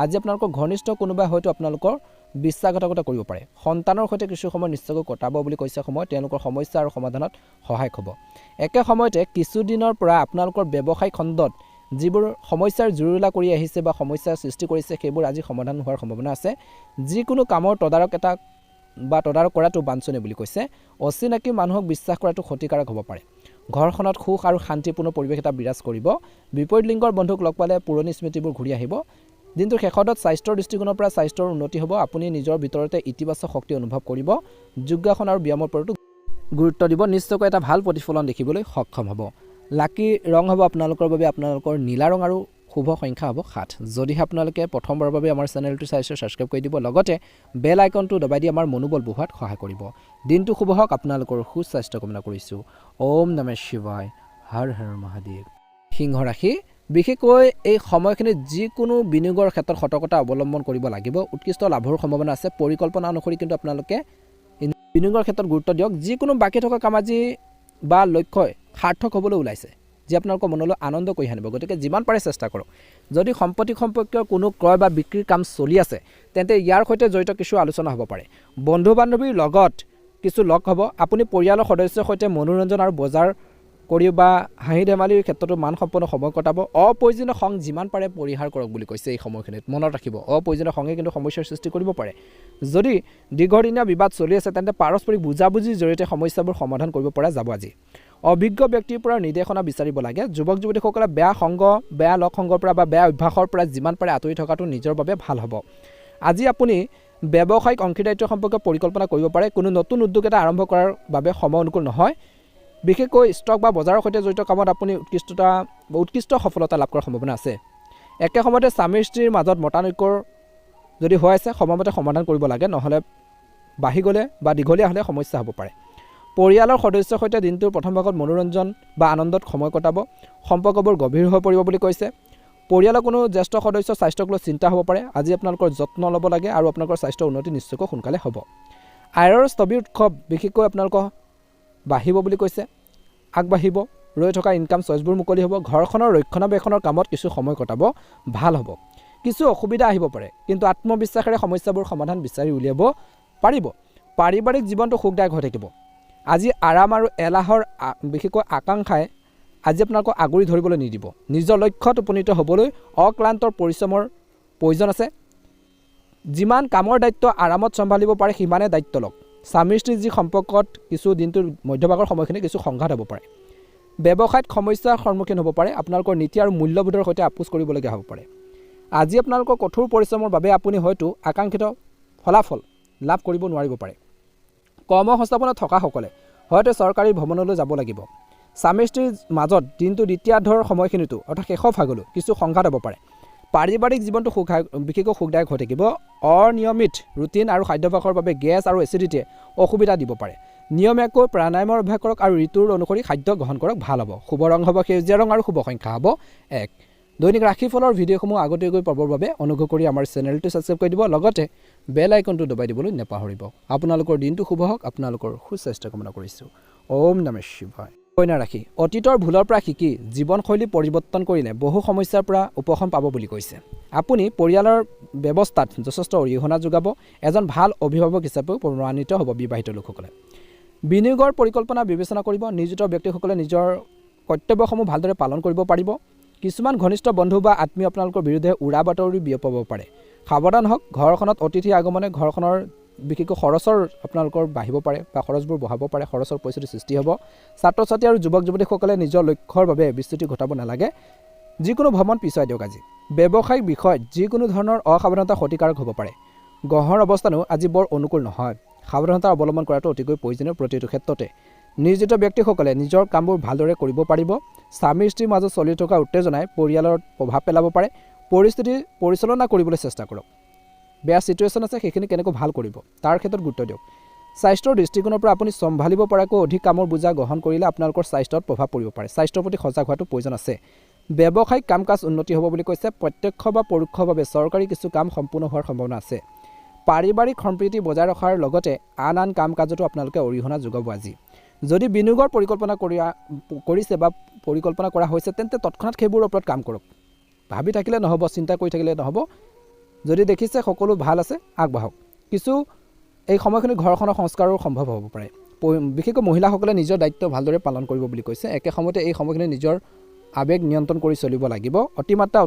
আজি আপোনালোকৰ ঘনিষ্ঠ কোনোবাই হয়তো আপোনালোকৰ বিশ্বাসঘাতকতা কৰিব পাৰে। সন্তানৰ সৈতে কিছু সময় নিশ্চয়কৈ কটাব বুলি কৈছে সময়। তেওঁলোকৰ সমস্যা আৰু সমাধানত সহায়ক হ'ব। একে সময়তে কিছুদিনৰ পৰা আপোনালোকৰ ব্যৱসায়িক খণ্ডত যিবোৰ সমস্যাৰ জুৰুলা কৰি আহিছে বা সমস্যাৰ সৃষ্টি কৰিছে সেইবোৰ আজি সমাধান হোৱাৰ সম্ভাৱনা আছে। যিকোনো কামৰ তদাৰক কৰাটো বাঞ্ছনীয় বুলি কৈছে। অচিনাকি মানুহক বিশ্বাস কৰাটো ক্ষতিকাৰক হ'ব পাৰে। ঘৰখনত সুখ আৰু শান্তিপূৰ্ণ পৰিৱেশ এটা বিৰাজ কৰিব। বিপৰীত লিংগৰ বন্ধুক লগ পালে পুৰণি স্মৃতিবোৰ ঘূৰি আহিব। দিনটোৰ শেষত স্বাস্থ্যৰ দৃষ্টিকোণৰ পৰা স্বাস্থ্যৰ উন্নতি হ'ব। আপুনি নিজৰ ভিতৰতে ইতিবাচক শক্তি অনুভৱ কৰিব। যোগাসন আৰু ব্যায়ামৰ ওপৰতো গুৰুত্ব দিব। নিশ্চয়কৈ এটা ভাল প্ৰতিফলন দেখিবলৈ সক্ষম হ'ব। লাকি ৰং হ'ব আপোনালোকৰ বাবে আপোনালোকৰ নীলা ৰং আৰু শুভ সংখ্যা হ'ব 7। যদিহে আপোনালোকে প্ৰথমবাৰৰ বাবে আমাৰ চেনেলটো চাইছে ছাবস্ক্ৰাইব কৰি দিব। লগতে বেল আইকনটো দবাই দি আমাৰ মনোবল বঢ়োৱাত সহায় কৰিব। দিনটো শুভ হওক। আপোনালোকৰ সুস্বাস্থ্য কামনা কৰিছোঁ। ওম নমঃ শিৱায়। হৰ হৰ মহাদেৱ। সিংহ ৰাশি বিশেষকৈ এই সময়খিনিত যিকোনো বিনিয়োগৰ ক্ষেত্ৰত সতৰ্কতা অৱলম্বন কৰিব লাগিব। উৎকৃষ্ট লাভৰ সম্ভাৱনা আছে। পৰিকল্পনা অনুসৰি কিন্তু আপোনালোকে বিনিয়োগৰ ক্ষেত্ৰত গুৰুত্ব দিয়ক। যিকোনো বাকী থকা কাম আজি বা লক্ষ্যই সাৰ্থক হ'বলৈ ওলাইছে, যি আপোনালোকৰ মনলৈ আনন্দ কৰি আনিব। গতিকে যিমান পাৰে চেষ্টা কৰক। যদি সম্পত্তি সম্পৰ্কীয় কোনো ক্ৰয় বা বিক্ৰীৰ কাম চলি আছে তেন্তে ইয়াৰ সৈতে জড়িত কিছু আলোচনা হ'ব পাৰে। বন্ধু বান্ধৱীৰ লগত কিছু লগ হ'ব। আপুনি পৰিয়ালৰ সদস্যৰ সৈতে মনোৰঞ্জন আৰু বজাৰ কৰি বা হাঁহি ধেমালিৰ ক্ষেত্ৰতো মানসম্পন্ন সময় কটাব। অপ্ৰয়োজনীয় খং যিমান পাৰে পৰিহাৰ কৰক বুলি কৈছে। এই সময়খিনিত মনত ৰাখিব, অপ্ৰয়োজনীয় খঙে কিন্তু সমস্যাৰ সৃষ্টি কৰিব পাৰে। যদি দীৰ্ঘদিনীয়া বিবাদ চলি আছে তেন্তে পাৰস্পৰিক বুজাবুজিৰ জৰিয়তে সমস্যাবোৰ সমাধান কৰিব পৰা যাব। আজি অভিজ্ঞ ব্যক্তিৰ পৰা নিৰ্দেশনা বিচাৰিব লাগে। যুৱক যুৱতীসকলে বেয়া সংগ, বেয়া লগ সংগৰ পৰা বা বেয়া অভ্যাসৰ পৰা যিমান পাৰে আঁতৰি থকাটো নিজৰ বাবে ভাল হ'ব। আজি আপুনি ব্যৱসায়িক অংশীদাৰিত্ব সম্পৰ্কে পৰিকল্পনা কৰিব পাৰে। কোনো নতুন উদ্যোগ এটা আৰম্ভ কৰাৰ বাবে সময় অনুকূল নহয়। বিশেষকৈ ষ্টক বা বজাৰৰ সৈতে জড়িত কামত আপুনি উৎকৃষ্ট সফলতা লাভ কৰাৰ সম্ভাৱনা আছে। একে সময়তে স্বামী স্ত্ৰীৰ মাজত মতানৈক্যৰ যদি হৈ আছে সময়মতে সমাধান কৰিব লাগে, নহ'লে বাঢ়ি গ'লে বা দীঘলীয়া হ'লে সমস্যা হ'ব পাৰে। পৰিয়ালৰ সদস্যৰ সৈতে দিনটোৰ প্ৰথম ভাগত মনোৰঞ্জন বা আনন্দত সময় কটাব। সম্পৰ্কবোৰ গভীৰ হৈ পৰিব বুলি কৈছে। পৰিয়ালৰ কোনো জ্যেষ্ঠ সদস্যৰ স্বাস্থ্যক লৈ চিন্তা হ'ব পাৰে। আজি আপোনালোকৰ যত্ন ল'ব লাগে আৰু আপোনালোকৰ স্বাস্থ্যৰ উন্নতি নিশ্চয়কৈ সোনকালে হ'ব। আয়ৰ স্থবিৰ উৎসৱ বিশেষকৈ আপোনালোকৰ বাঢ়িব বুলি কৈছে। আগবাঢ়িব। ৰৈ থকা ইনকাম চইচবোৰ মুকলি হ'ব। ঘৰখনৰ ৰক্ষণাবেক্ষণৰ কামত কিছু সময় কটাব, ভাল হ'ব। কিছু অসুবিধা আহিব পাৰে, কিন্তু আত্মবিশ্বাসেৰে সমস্যাবোৰ সমাধান বিচাৰি উলিয়াব পাৰিব। পাৰিবাৰিক জীৱনটো সুখদায়ক হৈ থাকিব। আজি আৰাম আৰু এলাহৰ বিশেষকৈ আকাংক্ষাই আজি আপোনালোকক আগুৰি ধৰিবলৈ নিদিব। নিজৰ লক্ষ্যত উপনীত হ'বলৈ অক্লান্তৰ পৰিশ্ৰমৰ প্ৰয়োজন আছে। যিমান কামৰ দায়িত্ব আৰামত চম্ভালিব পাৰে সিমানে দায়িত্ব লওক। স্বামী স্ত্ৰীৰ যি সম্পৰ্কত কিছু দিনটোৰ মধ্যভাগৰ সময়খিনি কিছু সংঘাত হ'ব পাৰে। ব্যৱসায়ত সমস্যাৰ সন্মুখীন হ'ব পাৰে। আপোনালোকৰ নীতি আৰু মূল্যবোধৰ সৈতে আপোচ কৰিবলগীয়া হ'ব পাৰে। আজি আপোনালোকৰ কঠোৰ পৰিশ্ৰমৰ বাবে আপুনি হয়তো আকাংক্ষিত ফলাফল লাভ কৰিব নোৱাৰিব পাৰে। কৰ্মসংস্থাপনত থকাসকলে হয়তো চৰকাৰী ভ্ৰমণলৈ যাব লাগিব। স্বামী স্ত্ৰীৰ মাজত দিনটো দ্বিতীয়াৰ্ধৰ সময়খিনিতো অৰ্থাৎ শেষৰ ভাগলৈ কিছু সংঘাত হ'ব পাৰে। পাৰিবাৰিক জীৱনটো বিশেষকৈ সুখদায়ক হৈ থাকিব। অনিয়মিত ৰুটিন আৰু খাদ্যাভ্যাসৰ বাবে গেছ আৰু এচিডিটিয়ে অসুবিধা দিব পাৰে। নিয়মীয়াকৈ প্ৰাণায়ামৰ অভ্যাস কৰক আৰু ঋতুৰ অনুসৰি খাদ্য গ্ৰহণ কৰক, ভাল হ'ব। শুভ ৰং হ'ব সেউজীয়া ৰং আৰু শুভ সংখ্যা হ'ব 1। দৈনিক ৰাশিফলৰ ভিডিঅ'সমূহ আগতীয়াকৈ পাবৰ বাবে অনুগ্ৰহ কৰি আমাৰ চেনেলটো ছাবস্ক্ৰাইব কৰি দিব। লগতে বেল আইকনটো দবাই দিবলৈ নাপাহৰিব। আপোনালোকৰ দিনটো শুভ হওক। আপোনালোকৰ সুস্বাস্থ্য কামনা কৰিছোঁ। ওম নমঃ শিৱায়। কন্যা ৰাশি অতীতৰ ভুলৰ পৰা শিকি জীৱনশৈলী পৰিৱৰ্তন কৰিলে বহু সমস্যাৰ পৰা উপশম পাব বুলি কৈছে। আপুনি পৰিয়ালৰ ব্যৱস্থাত যথেষ্ট অৰিহণা যোগাব। এজন ভাল অভিভাৱক হিচাপেও প্ৰমাণিত হ'ব বিবাহিত লোকসকলে। বিনিয়োগৰ পৰিকল্পনা বিবেচনা কৰিব। নিয়োজিত ব্যক্তিসকলে নিজৰ কৰ্তব্যসমূহ ভালদৰে পালন কৰিব পাৰিব। কিছুমান ঘনিষ্ঠ বন্ধু বা আত্মীয় আপোনালোকৰ বিৰুদ্ধে উৰা বাতৰি বিয়পাব পাৰে। সাৱধান হওক। ঘৰখনত অতিথি আগমনে ঘৰখনৰ বিশেষকৈ খৰচৰ আপোনালোকৰ বাঢ়িব পাৰে বা খৰচবোৰ বঢ়াব পাৰে, খৰচৰ পৰিস্থিতিৰ সৃষ্টি হ'ব। ছাত্ৰ ছাত্ৰী আৰু যুৱক যুৱতীসকলে নিজৰ লক্ষ্যৰ বাবে বিস্তৃতি ঘটাব নালাগে। যিকোনো ভ্ৰমণ পিছুৱাই দিয়ক আজি। ব্যৱসায়িক বিষয়ত যিকোনো ধৰণৰ অসাৱধানতা ক্ষতিকাৰক হ'ব পাৰে। গ্ৰহৰ অৱস্থানো আজি বৰ অনুকূল নহয়। সাৱধানতা অৱলম্বন কৰাটো অতিকৈ প্ৰয়োজনীয় প্ৰতিটো ক্ষেত্ৰতে। নিয়োজিত ব্যক্তিসকলে নিজৰ কামবোৰ ভালদৰে কৰিব পাৰিব। স্বামী স্ত্ৰীৰ মাজত চলি থকা উত্তেজনাই পৰিয়ালত প্ৰভাৱ পেলাব পাৰে। পৰিস্থিতি পৰিচালনা কৰিবলৈ চেষ্টা কৰক। বেয়া ছিটুৱেশ্যন আছে, সেইখিনি কেনেকৈ ভাল কৰিব তাৰ ক্ষেত্ৰত গুৰুত্ব দিয়ক। স্বাস্থ্যৰ দৃষ্টিকোণৰ পৰা আপুনি চম্ভালিব পৰাকৈ অধিক কামৰ বোজা গ্ৰহণ কৰিলে আপোনালোকৰ স্বাস্থ্যত প্ৰভাৱ পৰিব পাৰে। স্বাস্থ্যৰ প্ৰতি সজাগ হোৱাটো প্ৰয়োজন আছে। ব্যৱসায়িক কাম কাজ উন্নতি হ'ব বুলি কৈছে। প্ৰত্যক্ষ বা পৰোক্ষভাৱে চৰকাৰী কিছু কাম সম্পূৰ্ণ হোৱাৰ সম্ভাৱনা আছে। পাৰিবাৰিক সম্প্ৰীতি বজাই ৰখাৰ লগতে আন কাম কাজতো আপোনালোকে অৰিহণা যোগাব আজি। যদি বিনিয়োগৰ পৰিকল্পনা কৰিছে বা পৰিকল্পনা কৰা হৈছে তেন্তে তৎক্ষণাত সেইবোৰৰ ওপৰত কাম কৰক। ভাবি থাকিলে নহ'ব, চিন্তা কৰি থাকিলে নহ'ব। যদি দেখিছে সকলো ভাল আছে, আগবাঢ়ক। কিছু এই সময়খিনি ঘৰখনৰ সংস্কাৰো সম্ভৱ হ'ব পাৰে। বিশেষকৈ মহিলাসকলে নিজৰ দায়িত্ব ভালদৰে পালন কৰিব বুলি কৈছে। একে সময়তে এই সময়খিনি নিজৰ আৱেগ নিয়ন্ত্ৰণ কৰি চলিব লাগিব। অতিমাত্ৰা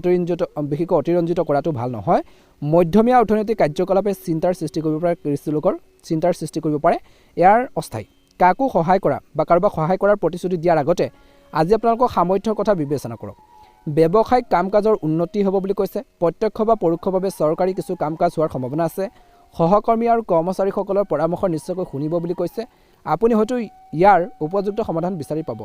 বিশেষকৈ অতিৰঞ্জিত কৰাটো ভাল নহয়। মধ্যমীয়া অৰ্থনৈতিক কাৰ্যকলাপে চিন্তাৰ সৃষ্টি কৰিব পাৰে, কৃষিলোকৰ চিন্তাৰ সৃষ্টি কৰিব পাৰে। ইয়াৰ অস্থায়ী। কাকো সহায় কৰা বা কাৰোবাক সহায় কৰাৰ প্ৰতিশ্ৰুতি দিয়াৰ আগতে আজি আপোনালোকৰ সামৰ্থ্যৰ কথা বিবেচনা কৰক। ব্যৱসায়িক কাম কাজৰ উন্নতি হ'ব বুলি কৈছে। প্ৰত্যক্ষ বা পৰোক্ষভাৱে চৰকাৰী কিছু কাম কাজ হোৱাৰ সম্ভাৱনা আছে। সহকৰ্মী আৰু কৰ্মচাৰীসকলৰ পৰামৰ্শ নিশ্চয়কৈ শুনিব বুলি কৈছে। আপুনি হয়তো ইয়াৰ উপযুক্ত সমাধান বিচাৰি পাব।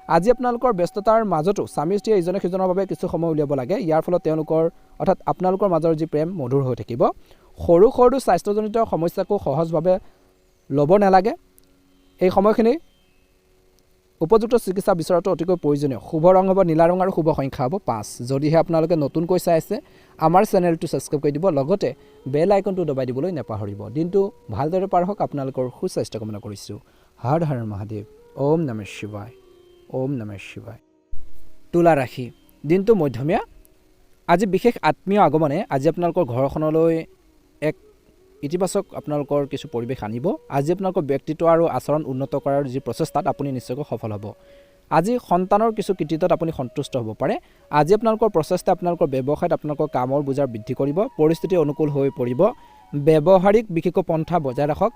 আজি আপোনালোকৰ ব্যস্ততাৰ মাজতো স্বামী স্ত্ৰীয়ে ইজনে সিজনৰ বাবে কিছু সময় উলিয়াব লাগে। ইয়াৰ ফলত আপোনালোকৰ মাজৰ যি প্ৰেম মধুৰ হৈ থাকিব। সৰু সৰু স্বাস্থ্যজনিত সমস্যাকো সহজভাৱে ল'ব নালাগে। এই সময়খিনি উপযুক্ত চিকিৎসা বিচৰাটো অতিকৈ প্ৰয়োজনীয়। শুভ ৰং হ'ব নীলা ৰং আৰু শুভ সংখ্যা হ'ব 5। যদিহে আপোনালোকে নতুনকৈ চাই আছে আমাৰ চেনেলটো ছাবস্ক্ৰাইব কৰি দিব, লগতে বেল আইকনটো দবাই দিবলৈ নাপাহৰিব। দিনটো ভালদৰে পাৰ হওক। আপোনালোকৰ সুস্বাস্থ্য কামনা কৰিছোঁ। হৰ হৰ মহাদেৱ। ওম নমঃ শিৱায়। ওম নমঃ শিৱায়। তুলা ৰাশি, দিনটো মধ্যমীয়া। আজি বিশেষ আত্মীয় আগমনে আজি আপোনালোকৰ ঘৰখনলৈ এক ইতিবাচক আপোনালোকৰ কিছু পৰিৱেশ আনিব। আজি আপোনালোকৰ ব্যক্তিত্ব আৰু আচৰণ উন্নত কৰাৰ যি প্ৰচেষ্টাত আপুনি নিশ্চয়কৈ সফল হ'ব। আজি সন্তানৰ কিছু কৃতিত্বত আপুনি সন্তুষ্ট হ'ব পাৰে। আজি আপোনালোকৰ প্ৰচেষ্টা আপোনালোকৰ ব্যৱসায়ত আপোনালোকৰ কামৰ বোজাৰ বৃদ্ধি কৰিব। পৰিস্থিতি অনুকূল হৈ পৰিব। ব্যৱহাৰিক বিশেষকৈ পন্থা বজাই ৰাখক।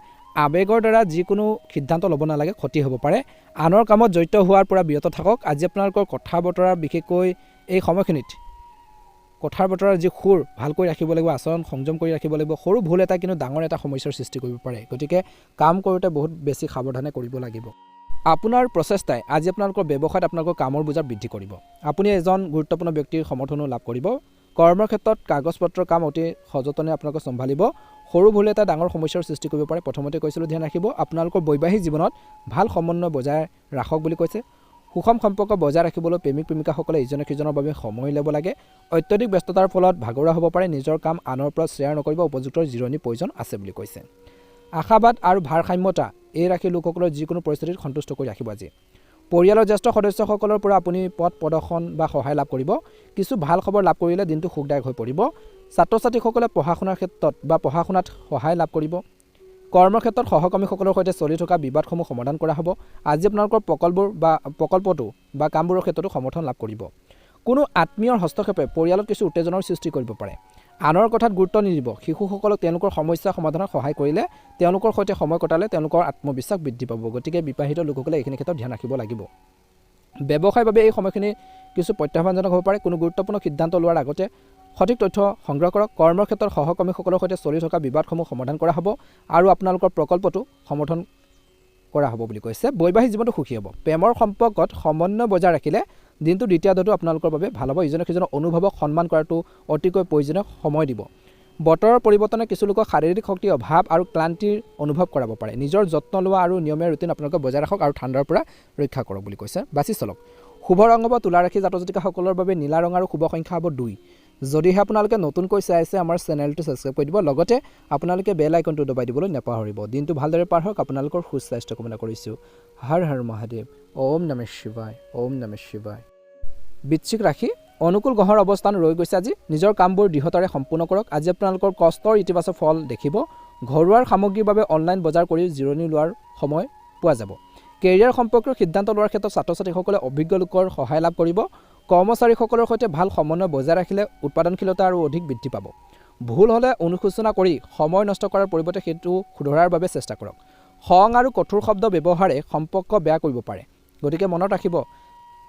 আৱেগৰ দ্বাৰা যিকোনো সিদ্ধান্ত ল'ব নালাগে, ক্ষতি হ'ব পাৰে। আনৰ কামত জড়িত হোৱাৰ পৰা বিৰত থাকক। আজি আপোনালোকৰ কথা বতৰা বিশেষকৈ এই সময়খিনিত কথাৰ বতৰাৰ যি সুৰ ভালকৈ ৰাখিব লাগিব, আচৰণ সংযম কৰি ৰাখিব লাগিব। সৰু ভুল এটা কিন্তু ডাঙৰ এটা সমস্যাৰ সৃষ্টি কৰিব পাৰে। গতিকে কাম কৰোঁতে বহুত বেছি সাৱধানে কৰিব লাগিব। আপোনাৰ প্ৰচেষ্টাই আজি আপোনালোকৰ ব্যৱসায়ত আপোনালোকৰ কামৰ বোজা বৃদ্ধি কৰিব। আপুনি এজন গুৰুত্বপূৰ্ণ ব্যক্তিৰ সমৰ্থনো লাভ কৰিব। কৰ্মৰ ক্ষেত্ৰত কাগজ পত্ৰৰ কাম অতি সযতনে আপোনালোকে চম্ভালিব। সৰু ভুল এটা ডাঙৰ সমস্যাৰ সৃষ্টি কৰিব পাৰে। প্ৰথমতে কৈছিলোঁ ধ্যান ৰাখিব। আপোনালোকৰ বৈবাহিক জীৱনত ভাল সমন্বয় বজাই ৰাখক বুলি কৈছে। সুষম সম্পৰ্ক বজাই ৰাখিবলৈ প্ৰেমিক প্ৰেমিকাসকলে ইজনে সিজনৰ বাবে সময় ল'ব লাগে। অত্যধিক ব্যস্ততাৰ ফলত ভাগৰুৱা হ'ব পাৰে। নিজৰ কাম আনৰ পৰা শ্বেয়াৰ নকৰিব। উপযুক্ত জিৰণিৰ প্ৰয়োজন আছে বুলি কৈছে। আশাবাদ আৰু ভাৰসাম্যতা এই ৰাশিৰ লোকসকলৰ যিকোনো পৰিস্থিতিত সন্তুষ্ট কৰি ৰাখিব। আজি পৰিয়ালৰ জ্যেষ্ঠ সদস্যসকলৰ পৰা আপুনি পথ প্ৰদৰ্শন বা সহায় লাভ কৰিব। কিছু ভাল খবৰ লাভ কৰিলে দিনটো সুখদায়ক হৈ পৰিব। ছাত্ৰ ছাত্ৰীসকলে পঢ়া শুনাৰ ক্ষেত্ৰত বা পঢ়া শুনাত সহায় লাভ কৰিব। কৰ্মক্ষেত্ৰত সহকৰ্মীসকলৰ সৈতে চলি থকা বিবাদসমূহ সমাধান কৰা হ'ব। আজি আপোনালোকৰ প্ৰকল্পটো বা কামবোৰৰ ক্ষেত্ৰতো সমৰ্থন লাভ কৰিব। কোনো আত্মীয়ৰ হস্তক্ষেপে পৰিয়ালত কিছু উত্তেজনাৰ সৃষ্টি কৰিব পাৰে। আনৰ কথাত গুৰুত্ব নিদিব। শিশুসকলক তেওঁলোকৰ সমস্যা সমাধানত সহায় কৰিলে, তেওঁলোকৰ সৈতে সময় কটালে তেওঁলোকৰ আত্মবিশ্বাস বৃদ্ধি পাব। গতিকে বিবাহিত লোকসকলে এইখিনি ক্ষেত্ৰত ধ্যান ৰাখিব লাগিব। ব্যৱসায়ৰ বাবে এই সময়খিনি কিছু প্ৰত্যাহ্বানজনক হ'ব পাৰে। কোনো গুৰুত্বপূৰ্ণ সিদ্ধান্ত লোৱাৰ আগতে সঠিক তথ্য সংগ্ৰহ কৰক। কৰ্মৰ ক্ষেত্ৰত সহকৰ্মীসকলৰ সৈতে চলি থকা বিবাদসমূহ সমাধান কৰা হ'ব আৰু আপোনালোকৰ প্ৰকল্পটো সমৰ্থন কৰা হ'ব বুলি কৈছে। বৈবাহিক জীৱনটো সুখী হ'ব। প্ৰেমৰ সম্পৰ্কত সমন্বয় বজাই ৰাখিলে দিনটো দ্বিতীয়াৰ্ধটো আপোনালোকৰ বাবে ভাল হ'ব। ইজনে সিজনৰ অনুভৱক সন্মান কৰাটো অতিকৈ প্ৰয়োজনীয়। সময় দিব। বতৰৰ পৰিৱৰ্তনে কিছু লোকক শাৰীৰিক শক্তিৰ অভাৱ আৰু ক্লান্তিৰ অনুভৱ কৰাব পাৰে। নিজৰ যত্ন লোৱা আৰু নিয়মীয়া ৰুটিন আপোনালোকে বজাই ৰাখক আৰু ঠাণ্ডাৰ পৰা ৰক্ষা কৰক বুলি কৈছে। বাছি চলক। শুভ ৰং হ'ব তুলা ৰাশি জাতক জাতিকাসকলৰ বাবে নীলা ৰং আৰু শুভ সংখ্যা হ'ব 2। যদিহে আপোনালোকে নতুনকৈ চাই আছে আমাৰ চেনেলটো ছাবস্ক্ৰাইব কৰি দিব, লগতে আপোনালোকে বেল আইকনটো দবাই দিবলৈ নাপাহৰিব। দিনটো ভালদৰে পাৰ হওক। আপোনালোকৰ সুস্বাস্থ্য কামনা কৰিছোঁ। হৰ হৰ মহাদেৱ। ওম নমঃ শিৱায়। ওম নমঃ শিৱায়। বৃশ্চিক ৰাশি, অনুকূল গ্ৰহৰ অৱস্থান ৰৈ গৈছে। আজি নিজৰ কামবোৰ দৃঢ়তাৰে সম্পূৰ্ণ কৰক। আজি আপোনালোকৰ কষ্টৰ ইতিবাচক ফল দেখিব। ঘৰুৱাৰ সামগ্ৰীৰ বাবে অনলাইন বজাৰ কৰি জিৰণি লোৱাৰ সময় পোৱা যাব। কেৰিয়াৰ সম্পৰ্কীয় সিদ্ধান্ত লোৱাৰ ক্ষেত্ৰত ছাত্ৰ ছাত্ৰীসকলে অভিজ্ঞ লোকৰ সহায় লাভ কৰিব। কৰ্মচাৰীসকলৰ সৈতে ভাল সমন্বয় বজাই ৰাখিলে উৎপাদনশীলতা আৰু অধিক বৃদ্ধি পাব। ভুল হ'লে অনুশোচনা কৰি সময় নষ্ট কৰাৰ পৰিৱৰ্তে সেইটো শুধৰাৰ বাবে চেষ্টা কৰক। খং আৰু কঠোৰ শব্দ ব্যৱহাৰে সম্পৰ্ক বেয়া কৰিব পাৰে, গতিকে মনত ৰাখিব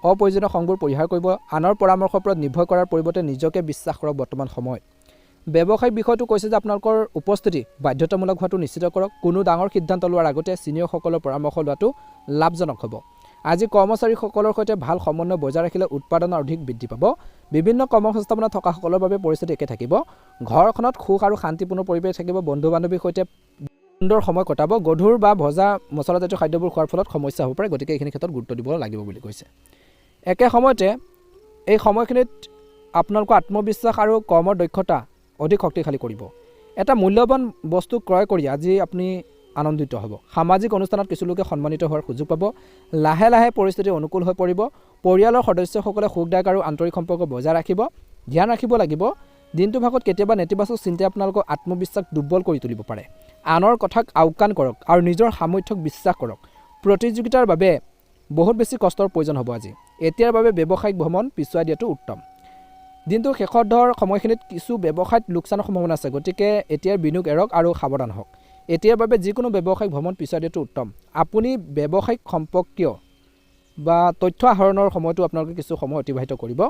অপ্ৰয়োজনীয় খংবোৰ পৰিহাৰ কৰিব। আনৰ পৰামৰ্শৰ ওপৰত নিৰ্ভৰ কৰাৰ পৰিৱৰ্তে নিজকে বিশ্বাস কৰক। বৰ্তমান সময়ত ব্যৱসায়িক বিষয়টো কৈছে যে আপোনালোকৰ উপস্থিতি বাধ্যতামূলক হোৱাটো নিশ্চিত কৰক। কোনো ডাঙৰ সিদ্ধান্ত লোৱাৰ আগতে ছিনিয়ৰসকলৰ পৰামৰ্শ লোৱাটো লাভজনক হ'ব। আজি কৰ্মচাৰীসকলৰ সৈতে ভাল সমন্বয় বজাই ৰাখিলে উৎপাদন অধিক বৃদ্ধি পাব। বিভিন্ন কৰ্মসংস্থাপনত থকাসকলৰ বাবে পৰিস্থিতি একে থাকিব। ঘৰখনত সুখ আৰু শান্তিপূৰ্ণ পৰিৱেশ থাকিব। বন্ধু বান্ধৱীৰ সৈতে সুন্দৰ সময় কটাব। গধুৰ বা ভজা মছলাজাতীয় খাদ্যবোৰ খোৱাৰ ফলত সমস্যা হ'ব পাৰে, গতিকে এইখিনি ক্ষেত্ৰত গুৰুত্ব দিব লাগিব বুলি কৈছে। একে সময়তে এই সময়খিনিত আপোনালোকৰ আত্মবিশ্বাস আৰু কৰ্মৰ দক্ষতা অধিক শক্তিশালী কৰিব। এটা মূল্যৱান বস্তু ক্ৰয় কৰি আজি আপুনি আনন্দিত হ'ব। সামাজিক অনুষ্ঠানত কিছু লোকে সন্মানিত হোৱাৰ সুযোগ পাব। লাহে লাহে পৰিস্থিতি অনুকূল হৈ পৰিব। পৰিয়ালৰ সদস্যসকলে সুখদায়ক আৰু আন্তৰিক সম্পৰ্ক বজাই ৰাখিব। ধ্যান ৰাখিব লাগিব দিনটোৰ ভাগত কেতিয়াবা নেতিবাচক চিন্তাই আপোনালোকৰ আত্মবিশ্বাস দুৰ্বল কৰি তুলিব পাৰে। আনৰ কথাক আওকাণ কৰক আৰু নিজৰ সামৰ্থ্যক বিশ্বাস কৰক। প্ৰতিযোগিতাৰ বাবে বহুত বেছি কষ্টৰ প্ৰয়োজন হ'ব আজি। এতিয়াৰ বাবে ব্যৱসায়িক ভ্ৰমণ পিছুৱাই দিয়াটো উত্তম। দিনটোৰ শেষৰ সময়খিনিত কিছু ব্যৱসায়ত লোকচানৰ সম্ভাৱনা আছে, গতিকে এতিয়াৰ বিনিয়োগ এৰক আৰু সাৱধান হওক। এতিয়াৰ বাবে যিকোনো ব্যৱসায়িক ভ্ৰমণ পিছুৱাই দিয়াটো উত্তম। আপুনি ব্যৱসায়িক সম্পৰ্কীয় বা তথ্য আহৰণৰ সময়টো আপোনালোকে কিছু সময় অতিবাহিত কৰিব।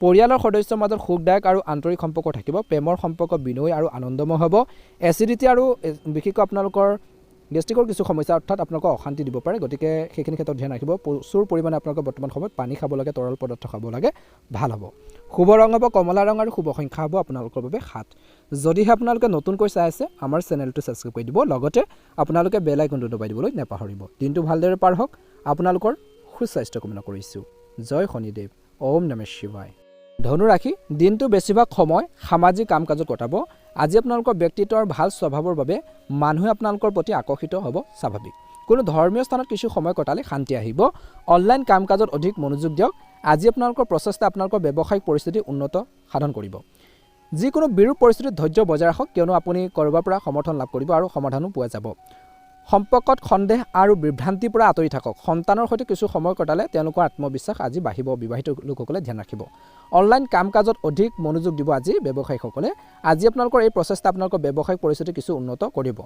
পৰিয়ালৰ সদস্যৰ মাজত সুখদায়ক আৰু আন্তৰিক সম্পৰ্ক থাকিব। প্ৰেমৰ সম্পৰ্ক বিনয়ী আৰু আনন্দময় হ'ব। এচিডিটি আৰু বিশেষকৈ আপোনালোকৰ গেষ্ট্ৰিকৰ কিছু সমস্যা অৰ্থাৎ আপোনালোকক অশান্তি দিব পাৰে, গতিকে সেইখিনি ক্ষেত্ৰত ধ্যান ৰাখিব। প্ৰচুৰ পৰিমাণে আপোনালোকে বৰ্তমান সময়ত পানী খাব লাগে, তৰল পদাৰ্থ খাব লাগে, ভাল হ'ব। শুভ ৰং হ'ব কমলা ৰং আৰু শুভ সংখ্যা হ'ব আপোনালোকৰ বাবে 7। যদিহে আপোনালোকে নতুনকৈ চাই আছে আমাৰ চেনেলটো ছাবস্ক্ৰাইব কৰি দিব, লগতে আপোনালোকে বেল আইকনটো দবাই দিবলৈ নাপাহৰিব। দিনটো ভালদৰে পাৰ হওক। আপোনালোকৰ সুস্বাস্থ্য কামনা কৰিছোঁ। জয় শনিদেৱ। ওম নমঃ শিৱায়। ধনু ৰাশি দিনটো বেছিভাগ সময় সামাজিক কাম কাজত কটাব। আজি আপোনালোকৰ ব্যক্তিত্বৰ ভাল স্বভাৱৰ বাবে মানুহে আপোনালোকৰ প্ৰতি আকৰ্ষিত হ'ব স্বাভাৱিক। কোনো ধৰ্মীয় স্থানত কিছু সময় কটালে শান্তি আহিব। অনলাইন কাম কাজত অধিক মনোযোগ দিয়ক। আজি আপোনালোকৰ প্ৰচেষ্টা আপোনালোকৰ ব্যৱসায়িক পৰিস্থিতি উন্নত সাধন কৰিব। যিকোনো বিৰূপ পৰিস্থিতিত ধৈৰ্য বজাই ৰাখক, কিয়নো আপুনি ক'ৰবাৰ পৰা সমৰ্থন লাভ কৰিব আৰু সমাধানো পোৱা যাব। সম্পৰ্কত সন্দেহ আৰু বিভ্ৰান্তিৰ পৰা আঁতৰি থাকক। সন্তানৰ সৈতে কিছু সময় কটালে তেওঁলোকৰ আত্মবিশ্বাস আজি বাঢ়িব। বিবাহিত লোকসকলে ধ্যান ৰাখিব। অনলাইন কাম কাজত অধিক মনোযোগ দিব আজি ব্যৱসায়ীসকলে। আজি আপোনালোকৰ এই প্ৰচেষ্টা আপোনালোকৰ ব্যৱসায়িক পৰিস্থিতি কিছু উন্নত কৰিব।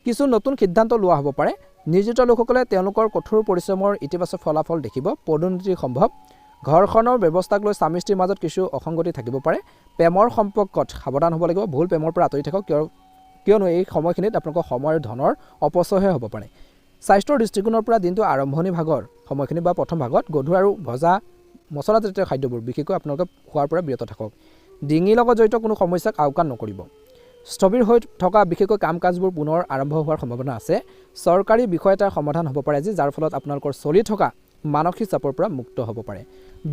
কিছু নতুন সিদ্ধান্ত লোৱা হ'ব পাৰে। নিয়োজিত লোকসকলে তেওঁলোকৰ কঠোৰ পৰিশ্ৰমৰ ইতিবাচক ফলাফল দেখিব। পদোন্নতি সম্ভৱ। ঘৰখনৰ ব্যৱস্থাক লৈ স্বামী স্ত্ৰীৰ মাজত কিছু অসংগতি থাকিব পাৰে। প্ৰেমৰ সম্পৰ্কত সাৱধান হ'ব লাগিব। ভুল প্ৰেমৰ পৰা আঁতৰি থাকক, কিয়নো এই সময়খিনিত আপোনালোকৰ সময় আৰু ধনৰ অপচয়হে হ'ব পাৰে। স্বাস্থ্যৰ দৃষ্টিকোণৰ পৰা দিনটো আৰম্ভণি ভাগৰ সময়খিনি বা প্ৰথম ভাগত গধুৰ আৰু ভজা মছলাজাতীয় খাদ্যবোৰ বিশেষকৈ আপোনালোকে খোৱাৰ পৰা বিৰত থাকক। ডিঙিৰ লগত জড়িত কোনো সমস্যাক আওকাণ নকৰিব। স্থবিৰ হৈ থকা বিশেষকৈ কাম কাজবোৰ পুনৰ আৰম্ভ হোৱাৰ সম্ভাৱনা আছে। চৰকাৰী বিষয় এটাৰ সমাধান হ'ব পাৰে আজি, যাৰ ফলত আপোনালোকৰ চলি থকা মানসিক চাপৰ পৰা মুক্ত হ'ব পাৰে।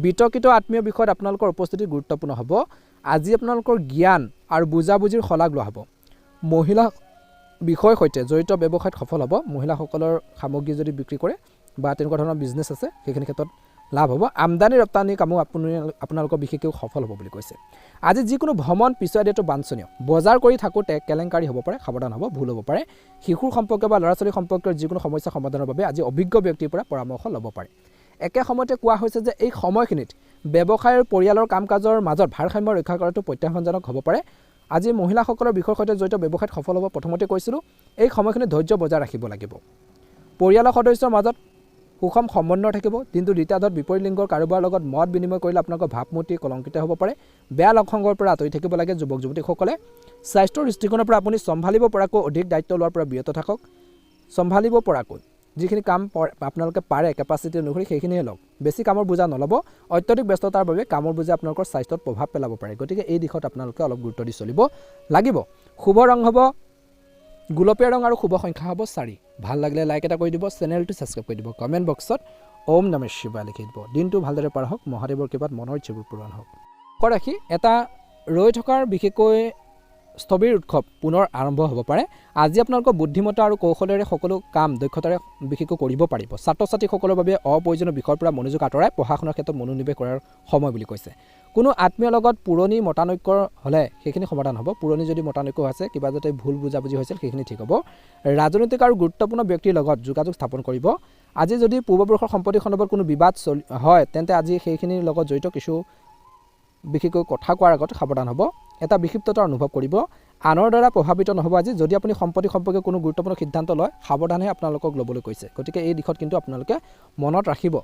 বিতৰ্কিত আত্মীয় বিষয়ত আপোনালোকৰ উপস্থিতি গুৰুত্বপূৰ্ণ হ'ব। আজি আপোনালোকৰ জ্ঞান আৰু বুজাবুজিৰ শলাগ লোৱা হ'ব। মহিলা বিষয়ৰ সৈতে জড়িত ব্যৱসায়ত সফল হ'ব। মহিলাসকলৰ সামগ্ৰী যদি বিক্ৰী কৰে বা তেনেকুৱা ধৰণৰ বিজনেছ আছে, সেইখিনি ক্ষেত্ৰত লাভ হ'ব। আমদানি ৰপ্তানি কামো আপোনালোকৰ বিশেষকৈ সফল হ'ব বুলি কৈছে। আজি যিকোনো ভ্ৰমণ পিছুৱাই দিয়াটো বাঞ্ছনীয়। বজাৰ কৰি থাকোঁতে কেলেংকাৰী হ'ব পাৰে, সাৱধান হ'ব, ভুল হ'ব পাৰে। শিশুৰ সম্পৰ্কে বা ল'ৰা ছোৱালীৰ সম্পৰ্কৰ যিকোনো সমস্যা সমাধানৰ বাবে আজি অভিজ্ঞ ব্যক্তিৰ পৰা পৰামৰ্শ ল'ব পাৰে। একে সময়তে কোৱা হৈছে যে এই সময়খিনিত ব্যৱসায় আৰু পৰিয়ালৰ কাম কাজৰ মাজত ভাৰসাম্য ৰক্ষা কৰাটো প্ৰত্যাহ্বানজনক হ'ব পাৰে। আজি মহিলাসকলৰ বিষয়ৰ সৈতে জড়িত ব্যৱসায়ত সফল হ'ব। প্ৰথমতে কৈছিলোঁ এই সময়খিনিত ধৈৰ্য বজাই ৰাখিব লাগিব। পৰিয়ালৰ সদস্যৰ মাজত সুষম সমন্বয় থাকিব। দিনটো দ্বিতীয়াৰ্ধত বিপৰীত লিংগৰ কাৰোবাৰ লগত মত বিনিময় কৰিলে আপোনালোকৰ ভাৱমূৰ্তি কলংকিত হ'ব পাৰে। বেয়া লক্ষণৰ পৰা আঁতৰি থাকিব লাগে যুৱক যুৱতীসকলে। স্বাস্থ্যৰ দৃষ্টিকোণৰ পৰা আপুনি চম্ভালিব পৰাকৈ অধিক দায়িত্ব লোৱাৰ পৰা বিৰত থাকক। চম্ভালিব পৰাকৈ যিখিনি কাম আপোনালোকে পাৰে কেপাচিটি অনুসৰি সেইখিনিয়ে লওক। বেছি কামৰ বোজা নল'ব। অত্যধিক ব্যস্ততাৰ বাবে কামৰ বোজা আপোনালোকৰ স্বাস্থ্যত প্ৰভাৱ পেলাব পাৰে, গতিকে এই দিশত আপোনালোকে অলপ গুৰুত্ব দি চলিব লাগিব। শুভ ৰং হ'ব গোলপীয়া ৰং আৰু শুভ সংখ্যা হ'ব 4। ভাল লাগিলে লাইক এটা কৰি দিব, চেনেলটো ছাবস্ক্ৰাইব কৰি দিব, কমেণ্ট বক্সত ওম নমঃ শিৱায় লিখি দিব। দিনটো ভালদৰে পাৰ হওক। মহাদেৱৰ কৃপাত মনৰ ইচ্ছাবোৰ পূৰণ হওক। ৰাখি এটা ৰৈ থকাৰ বিশেষকৈ স্থবিৰ উৎসৱ পুনৰ আৰম্ভ হ'ব পাৰে। আজি আপোনালোকৰ বুদ্ধিমত্তা আৰু কৌশলেৰে সকলো কাম দক্ষতাৰে বিশেষকৈ কৰিব পাৰিব। ছাত্ৰ ছাত্ৰীসকলৰ বাবে অপ্ৰয়োজনীয় বিষয়ৰ পৰা মনোযোগ আঁতৰাই পঢ়া শুনাৰ ক্ষেত্ৰত মনোনিৱেশ কৰাৰ সময় বুলি কৈছে। কোনো আত্মীয়ৰ লগত পুৰণি মতানৈক্য হ'লে সেইখিনি সমাধান হ'ব। পুৰণি যদি মতানৈক্য আছে, কিবা যাতে ভুল বুজাবুজি হৈছিল, সেইখিনি ঠিক হ'ব। ৰাজনৈতিক আৰু গুৰুত্বপূৰ্ণ ব্যক্তিৰ লগত যোগাযোগ স্থাপন কৰিব। আজি যদি পূৰ্বপুৰুষৰ সম্পত্তি সন্দৰ্ভত কোনো বিবাদ হয়, তেন্তে আজি সেইখিনিৰ লগত জড়িত কিছু বিশেষকৈ কথা কোৱাৰ আগত সাৱধান হ'ব। এটা বিক্ষিপ্ততা অনুভৱ কৰিব আনৰ দ্বাৰা প্ৰভাৱিত নহ'ব আজি যদি আপুনি সম্পত্তি সম্পৰ্কে কোনো গুৰুত্বপূৰ্ণ সিদ্ধান্ত লয় সাৱধানহে আপোনালোকক ল'বলৈ কৈছে গতিকে এই দিশত কিন্তু আপোনালোকে মনত ৰাখিব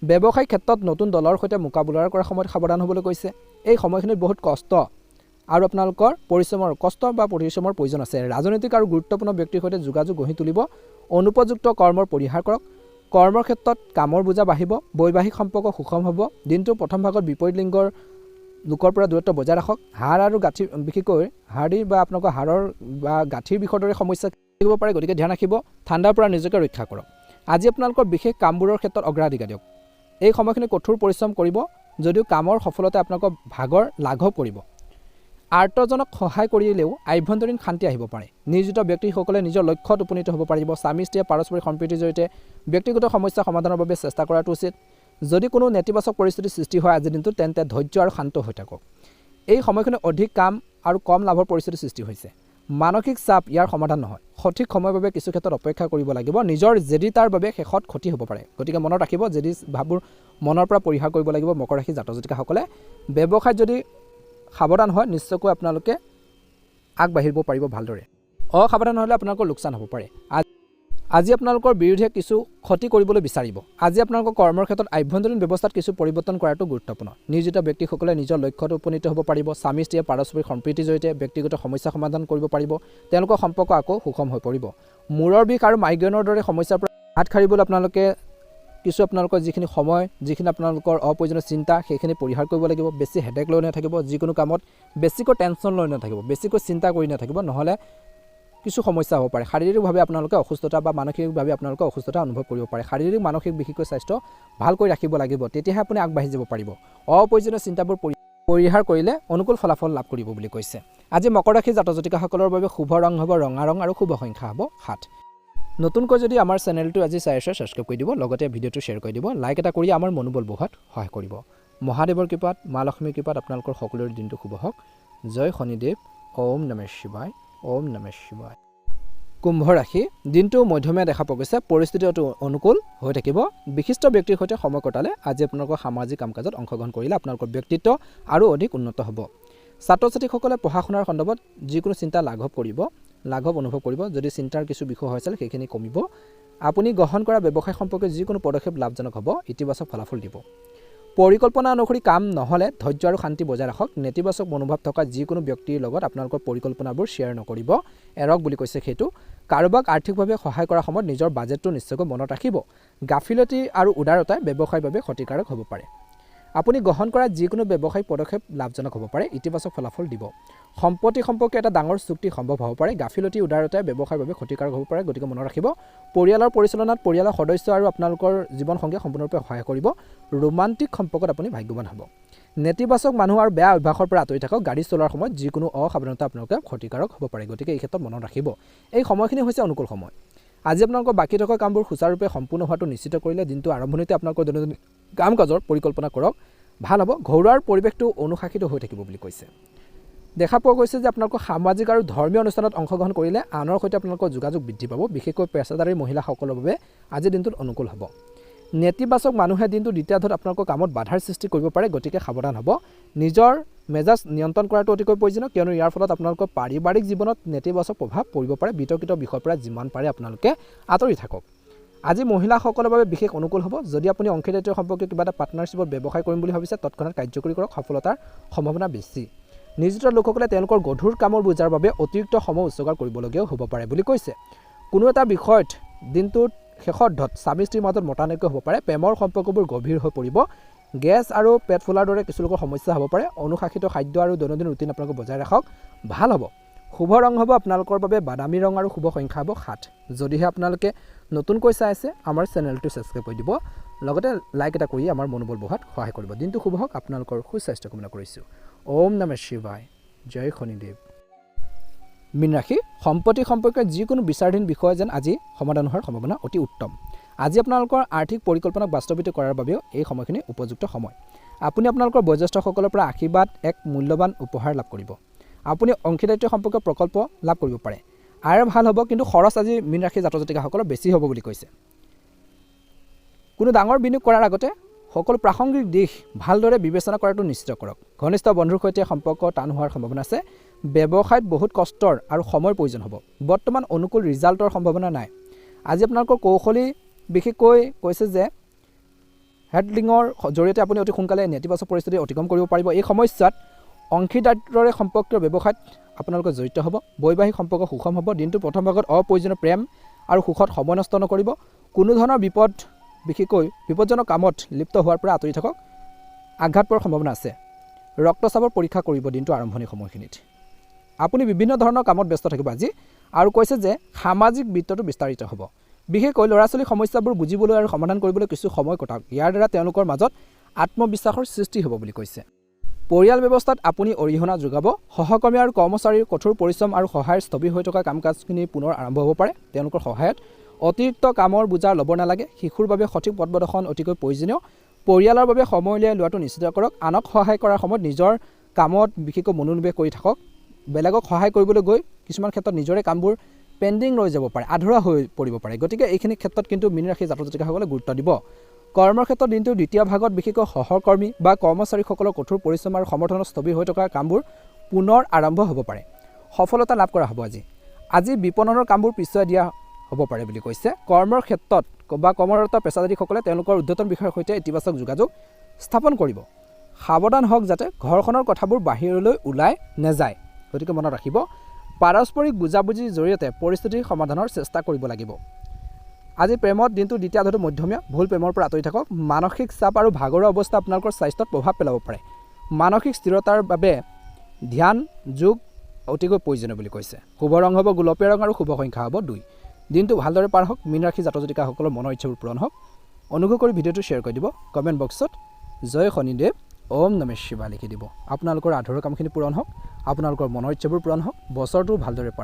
ব্যৱসায়িক ক্ষেত্ৰত নতুন দলৰ সৈতে মোকাবিলা কৰাৰ সময়ত সাৱধান হ'বলৈ কৈছে এই সময়খিনিত বহুত কষ্ট আৰু আপোনালোকৰ পৰিশ্ৰমৰ প্ৰয়োজন আছে ৰাজনৈতিক আৰু গুৰুত্বপূৰ্ণ ব্যক্তিৰ সৈতে যোগাযোগ গঢ়ি তুলিব অনুপযুক্ত কৰ্মৰ পৰিহাৰ কৰক কৰ্মৰ ক্ষেত্ৰত কামৰ বোজা বাঢ়িব বৈবাহিক সম্পৰ্ক সুষম হ'ব দিনটোৰ প্ৰথম ভাগত বিপৰীত লিংগৰ লোকৰ পৰা দূৰত্ব বজাই ৰাখক হাড় আৰু গাঁঠি বিশেষকৈ হাড়ি বা আপোনালোকৰ হাড়ৰ বা গাঁঠিৰ বিষৰ দৰে সমস্যা থাকিব পাৰে গতিকে ধ্যান ৰাখিব ঠাণ্ডাৰ পৰা নিজকে ৰক্ষা কৰক আজি আপোনালোকৰ বিশেষ কামবোৰৰ ক্ষেত্ৰত অগ্ৰাধিকাৰ দিয়ক এই সময়খিনি কঠোৰ পৰিশ্ৰম কৰিব যদিও কামৰ সফলতা আপোনালোকৰ ভাগৰ লাঘৱ কৰিব আৰ্তজনক সহায় কৰিলেও আভ্যন্তৰীণ শান্তি আহিব পাৰে নিয়োজিত ব্যক্তিসকলে নিজৰ লক্ষ্যত উপনীত হ'ব পাৰিব স্বামী স্ত্ৰীয়ে পাৰস্পৰিক সম্প্ৰীতিৰ জৰিয়তে ব্যক্তিগত সমস্যা সমাধানৰ বাবে চেষ্টা কৰাটো উচিত যদি কোনো নেতিবাচক পৰিস্থিতিৰ সৃষ্টি হয় আজিৰ দিনটোত তেন্তে ধৈৰ্য আৰু শান্ত হৈ থাকক এই সময়খিনি অধিক কাম আৰু কম লাভৰ পৰিস্থিতিৰ সৃষ্টি হৈছে মানসিক চাপ ইয়াৰ সমাধান নহয় সঠিক সময়ৰ বাবে কিছু ক্ষেত্ৰত অপেক্ষা কৰিব লাগিব নিজৰ জেদিতাৰ বাবে শেষত ক্ষতি হ'ব পাৰে গতিকে মনত ৰাখিব জেদি ভাৱবোৰ মনৰ পৰা পৰিহাৰ কৰিব লাগিব মকৰ ৰাশি জাতক জাতিকাসকলে ব্যৱসায়ত যদি সাৱধান হয় নিশ্চয়কৈ আপোনালোকে আগবাঢ়িব পাৰিব ভালদৰে অসাৱধান হ'লে আপোনালোকৰ লোকচান হ'ব পাৰে আজি আপোনালোকৰ বিৰুদ্ধে কিছু ক্ষতি কৰিবলৈ বিচাৰিব আজি আপোনালোকৰ কৰ্মৰ ক্ষেত্ৰত আভ্যন্তৰীণ ব্যৱস্থাত কিছু পৰিৱৰ্তন কৰাটো গুৰুত্বপূৰ্ণ নিয়োজিত ব্যক্তিসকলে নিজৰ লক্ষ্যত উপনীত হ'ব পাৰিব স্বামী স্ত্ৰীয়ে পাৰস্পৰিক সম্প্ৰীতিৰ জৰিয়তে ব্যক্তিগত সমস্যা সমাধান কৰিব পাৰিব তেওঁলোকৰ সম্পৰ্ক আকৌ সুষম হৈ পৰিব মূৰৰ বিষ আৰু মাইগ্ৰেনৰ দৰে সমস্যাৰ পৰা হাত সাৰিবলৈ আপোনালোকে কিছু আপোনালোকৰ যিখিনি সময় যিখিনি আপোনালোকৰ অপ্ৰয়োজনীয় চিন্তা সেইখিনি পৰিহাৰ কৰিব লাগিব বেছি হেডেক লৈ নাথাকিব যিকোনো কামত বেছিকৈ টেনশ্যন লৈ নাথাকিব বেছিকৈ চিন্তা কৰি নাথাকিব নহ'লে কিছু সমস্যা হ'ব পাৰে শাৰীৰিকভাৱে আপোনালোকে অসুস্থতা বা মানসিকভাৱে আপোনালোকে অসুস্থতা অনুভৱ কৰিব পাৰে শাৰীৰিক মানসিক বিশেষকৈ স্বাস্থ্য ভালকৈ ৰাখিব লাগিব তেতিয়াহে আপুনি আগবাঢ়ি যাব পাৰিব অপ্ৰয়োজনীয় চিন্তাবোৰ পৰিহাৰ কৰিলে অনুকূল ফলাফল লাভ কৰিব বুলি কৈছে আজি মকৰ ৰাশি জাতক জাতিকাসকলৰ বাবে শুভ ৰং হ'ব ৰঙা ৰং আৰু শুভ সংখ্যা হ'ব 7 নতুনকৈ যদি আমাৰ চেনেলটো আজি চাই আছে সাবস্ক্ৰাইব কৰি দিব লগতে ভিডিঅ'টো শ্বেয়াৰ কৰি দিব লাইক এটা কৰি আমাৰ মনোবল বঢ়োৱাত সহায় কৰিব মহাদেৱৰ কৃপাত মা লক্ষ্মীৰ কৃপাত আপোনালোকৰ সকলোৰে দিনটো শুভ হওক জয় শনিদেৱ ওম নমঃ শিৱায় ওম নমঃ শিৱায় কুম্ভ ৰাশি দিনটো মধ্যমীয়া দেখা পোৱা গৈছে পৰিস্থিতি অতি অনুকূল হৈ থাকিব বিশিষ্ট ব্যক্তিৰ সৈতে সময় কটালে আজি আপোনালোকৰ সামাজিক কাম-কাজত অংশগ্ৰহণ কৰিলে আপোনালোকৰ ব্যক্তিত্ব আৰু অধিক উন্নত হ'ব ছাত্ৰ ছাত্ৰীসকলে পঢ়া শুনাৰ সন্দৰ্ভত যিকোনো চিন্তা লাঘৱ অনুভৱ কৰিব যদি চিন্তাৰ কিছু বিষয় হৈছিল সেইখিনি কমিব আপুনি গ্ৰহণ কৰা ব্যৱসায় সম্পৰ্কে যিকোনো পদক্ষেপ লাভজনক হ'ব ইতিবাচক ফলাফল দিব পৰিকল্পনা অনুসৰি কাম নহ'লে ধৈৰ্য আৰু শান্তি বজাই ৰাখক নেতিবাচক মনোভাৱ থকা যিকোনো ব্যক্তিৰ লগত আপোনালোকৰ পৰিকল্পনাবোৰ শ্বেয়াৰ নকৰিব এৰক বুলি কৈছে সেইটো কাৰোবাক আৰ্থিকভাৱে সহায় কৰাৰ সময়ত নিজৰ বাজেটটো নিশ্চয়কৈ মনত ৰাখিব গাফিলতি আৰু উদাৰতাই ব্যৱসায়ৰ বাবে ক্ষতিকাৰক হ'ব পাৰে আপুনি গ্ৰহণ কৰা যিকোনো ব্যৱসায়িক পদক্ষেপ লাভজনক হ'ব পাৰে ইতিবাচক ফলাফল দিব সম্পত্তি সম্পৰ্কে এটা ডাঙৰ চুক্তি সম্ভৱ হ'ব পাৰে গাফিলতি উদাৰতাই ব্যৱসায়ৰ বাবে ক্ষতিকাৰক হ'ব পাৰে গতিকে মনত ৰাখিব পৰিয়ালৰ পৰিচালনাত পৰিয়ালৰ সদস্য আৰু আপোনালোকৰ জীৱন সংগীয়ে সম্পূৰ্ণৰূপে সহায় কৰিব ৰোমান্টিক সম্পৰ্কত আপুনি ভাগ্যৱান হ'ব নেতিবাচক মানুহ আৰু বেয়া অভ্যাসৰ পৰা আঁতৰি থাকক গাড়ী চলোৱাৰ সময়ত যিকোনো অসাৱধানতা আপোনালোকে ক্ষতিকাৰক হ'ব পাৰে গতিকে এই ক্ষেত্ৰত মনত ৰাখিব এই সময়খিনি হৈছে অনুকূল সময় আজি আপোনালোকৰ বাকী থকা কামবোৰ সুচাৰুৰূপে সম্পূৰ্ণ হোৱাটো নিশ্চিত কৰিলে দিনটো আৰম্ভণিতে আপোনালোকৰ দৈনন্দিন কাম কাজৰ পৰিকল্পনা কৰক ভাল হ'ব ঘৰুৱাৰ পৰিৱেশটো অনুশাসিত হৈ থাকিব বুলি কৈছে দেখা পোৱা গৈছে যে আপোনালোকৰ সামাজিক আৰু ধৰ্মীয় অনুষ্ঠানত অংশগ্ৰহণ কৰিলে আনৰ সৈতে আপোনালোকৰ যোগাযোগ বৃদ্ধি পাব বিশেষকৈ পেছাদাৰী মহিলাসকলৰ বাবে আজিৰ দিনটোত অনুকূল হ'ব নেতিবাচক মানুহে দিনটো দ্বিতীয়াৰ্ধত আপোনালোকৰ কামত বাধাৰ সৃষ্টি কৰিব পাৰে গতিকে সাৱধান হ'ব নিজৰ মেজাজ নিয়ন্ত্ৰণ কৰাটো অতিকৈ প্ৰয়োজনীয় কিয়নো ইয়াৰ ফলত আপোনালোকৰ পাৰিবাৰিক জীৱনত নেতিবাচক প্ৰভাৱ পৰিব পাৰে বিতৰ্কিত বিষয়ৰ পৰা যিমান পাৰে আপোনালোকে আঁতৰি থাকক আজি মহিলাসকলৰ বাবে বিশেষ অনুকূল হ'ব যদি আপুনি অংশীদাৰিত্ব সম্পৰ্কীয় কিবা এটা পাৰ্টনাৰশ্বিপত ব্যৱসায় কৰিম বুলি ভাবিছে তৎক্ষণাত কাৰ্যকৰী কৰক সফলতাৰ সম্ভাৱনা বেছি নিয়োজিত লোকসকলে তেওঁলোকৰ গধুৰ কামৰ বোজাৰ বাবে অতিৰিক্ত সময় উৎসৰ্গ কৰিবলগীয়াও হ'ব পাৰে বুলি কৈছে কোনো এটা বিষয়ত দিনটোৰ শেষত স্বামী স্ত্ৰীৰ মাজত মতানৈক্য হ'ব পাৰে প্ৰেমৰ সম্পৰ্কবোৰ গভীৰ হৈ পৰিব গেছ আৰু পেট ফুলাৰ দৰে কিছু লোকৰ সমস্যা হ'ব পাৰে অনুশাসিত খাদ্য আৰু দৈনন্দিন ৰুটিন আপোনালোকে বজাই ৰাখক ভাল হ'ব শুভ ৰং হ'ব আপোনালোকৰ বাবে বাদামী ৰং আৰু শুভ সংখ্যা হ'ব 7 যদিহে আপোনালোকে নতুনকৈ চাই আছে আমাৰ চেনেলটো ছাবস্ক্ৰাইব কৰি দিব লগতে লাইক এটা কৰি আমাৰ মনোবল বঢ়াত সহায় কৰিব দিনটো শুভ হওক আপোনালোকৰ সুস্বাস্থ্য কামনা কৰিছোঁ ওম নমঃ শিৱায় জয় শনিদেৱ মীন ৰাশি সম্পত্তি সম্পৰ্কে যিকোনো বিচাৰাধীন বিষয় যেন আজি সমাধান হোৱাৰ সম্ভাৱনা অতি উত্তম আজি আপোনালোকৰ আৰ্থিক পৰিকল্পনাক বাস্তৱায়িত কৰাৰ বাবেও এই সময়খিনি উপযুক্ত সময় আপুনি আপোনালোকৰ বয়োজ্যেষ্ঠসকলৰ পৰা আশীৰ্বাদ এক মূল্যৱান উপহাৰ লাভ কৰিব আপুনি অংশীদাৰিত্ব সম্পৰ্কীয় প্ৰকল্প লাভ কৰিব পাৰে আয় ভাল হ'ব কিন্তু খৰচ আজি মীন ৰাশি জাতক জাতিকাসকলৰ বেছি হ'ব বুলি কৈছে কোনো ডাঙৰ বিনিয়োগ কৰাৰ আগতে সকলো প্ৰাসংগিক দিশ ভালদৰে বিবেচনা কৰাটো নিশ্চিত কৰক। ঘনিষ্ঠ বন্ধুৰ সৈতে সম্পৰ্ক টান হোৱাৰ সম্ভাৱনা আছে। ব্যৱসায়ত বহুত কষ্টৰ আৰু সময়ৰ প্ৰয়োজন হ'ব। বৰ্তমান অনুকূল ৰিজাল্টৰ সম্ভাৱনা নাই। আজি আপোনালোকৰ কৌশলী বিশেষকৈ কৈছে যে হেডলিঙৰ জৰিয়তে আপুনি অতি সোনকালে নেতিবাচক পৰিস্থিতি অতিক্ৰম কৰিব পাৰিব। এই সমস্যাত অংশীদাৰিত্বৰে সম্পৰ্কীয় ব্যৱসায়ত আপোনালোকে জড়িত হ'ব। বৈবাহিক সম্পৰ্ক সুষম হ'ব। দিনটো প্ৰথম ভাগত অপ্ৰয়োজনীয় প্ৰেম আৰু সুখত সময় নষ্ট নকৰিব। কোনো ধৰণৰ বিশেষকৈ বিপদজনক কামত লিপ্ত হোৱাৰ পৰা আঁতৰি থাকক। আঘাত পোৱাৰ সম্ভাৱনা আছে। ৰক্তচাপৰ পৰীক্ষা কৰিব দিনটো আৰম্ভণি সময়খিনিত। আপুনি বিভিন্ন ধৰণৰ কামত ব্যস্ত থাকিব আজি আৰু কৈছে যে সামাজিক বৃত্তটো বিস্তাৰিত হ'ব। বিশেষকৈ ল'ৰা ছোৱালীৰ সমস্যাবোৰ বুজিবলৈ আৰু সমাধান কৰিবলৈ কিছু সময় কটাওক। ইয়াৰ দ্বাৰা তেওঁলোকৰ মাজত আত্মবিশ্বাসৰ সৃষ্টি হ'ব বুলি কৈছে। পৰিয়াল ব্যৱস্থাত আপুনি অৰিহণা যোগাব। সহকৰ্মী আৰু কৰ্মচাৰীৰ কঠোৰ পৰিশ্ৰম আৰু সহায়ৰ স্থবিৰ হৈ থকা কাম কাজখিনি পুনৰ আৰম্ভ হ'ব পাৰে। তেওঁলোকৰ সহায়ত অতিৰিক্ত কামৰ বোজা ল'ব নালাগে। শিশুৰ বাবে সঠিক পথ প্ৰদৰ্শন অতিকৈ প্ৰয়োজনীয়। পৰিয়ালৰ বাবে সময় উলিয়াই লোৱাটো নিশ্চিত কৰক। আনক সহায় কৰাৰ সময়ত নিজৰ কামত বিশেষকৈ মনোনিৱেশ কৰি থাকক। বেলেগক সহায় কৰিবলৈ গৈ কিছুমান ক্ষেত্ৰত নিজৰে কামবোৰ পেণ্ডিং ৰৈ যাব পাৰে, আধৰুৱা হৈ পৰিব পাৰে। গতিকে এইখিনি ক্ষেত্ৰত কিন্তু মীন ৰাশিৰ জাতক জাতিকাসকলে গুৰুত্ব দিব। কৰ্মৰ ক্ষেত্ৰত দিনটোৰ দ্বিতীয় ভাগত বিশেষকৈ সহকৰ্মী বা কৰ্মচাৰীসকলৰ কঠোৰ পৰিশ্ৰম আৰু সমৰ্থনত স্থবিৰ হৈ থকা কামবোৰ পুনৰ আৰম্ভ হ'ব পাৰে। সফলতা লাভ কৰা হ'ব আজি বিপণনৰ কামবোৰ পিছুৱাই দিয়া হ'ব পাৰে বুলি কৈছে। কৰ্মৰ ক্ষেত্ৰত বা কৰ্মৰত পেছাদাৰীসকলে তেওঁলোকৰ ঊৰ্ধ্বতন বিষয়ৰ সৈতে ইতিবাচক যোগাযোগ স্থাপন কৰিব। সাৱধান হওক যাতে ঘৰখনৰ কথাবোৰ বাহিৰলৈ ওলাই নাযায়। গতিকে মনত ৰাখিব, পাৰস্পৰিক বুজাবুজিৰ জৰিয়তে পৰিস্থিতিৰ সমাধানৰ চেষ্টা কৰিব লাগিব। আজি প্ৰেমত দিনটো দ্বিতীয় আধাটো মধ্যমীয়া। ভুল প্ৰেমৰ পৰা আঁতৰি থাকক। মানসিক চাপ আৰু ভাগৰুৱা অৱস্থা আপোনালোকৰ স্বাস্থ্যত প্ৰভাৱ পেলাব পাৰে। মানসিক স্থিৰতাৰ বাবে ধ্যান যোগ অতিকৈ প্ৰয়োজনীয় বুলি কৈছে। শুভ ৰং হ'ব গোলপীয়া ৰং আৰু শুভ সংখ্যা হ'ব 2। দিনটো ভালদৰে পাৰ হওক। মীন ৰাশি জাতক জাতিকাসকলৰ মনৰ ইচ্ছাবোৰ পূৰণ হওক। অনুগ্ৰহ কৰি ভিডিঅ'টো শ্বেয়াৰ কৰি দিব। কমেণ্ট বক্সত জয় শনিদেৱ ওম নমঃ শিৱায় লিখি দিব। আপোনালোকৰ আধৰুৱা কামখিনি পূৰণ হওক। আপোনালোকৰ মনৰ ইচ্ছাবোৰ পূৰণ হওক। বছৰটো ভালদৰে পাৰ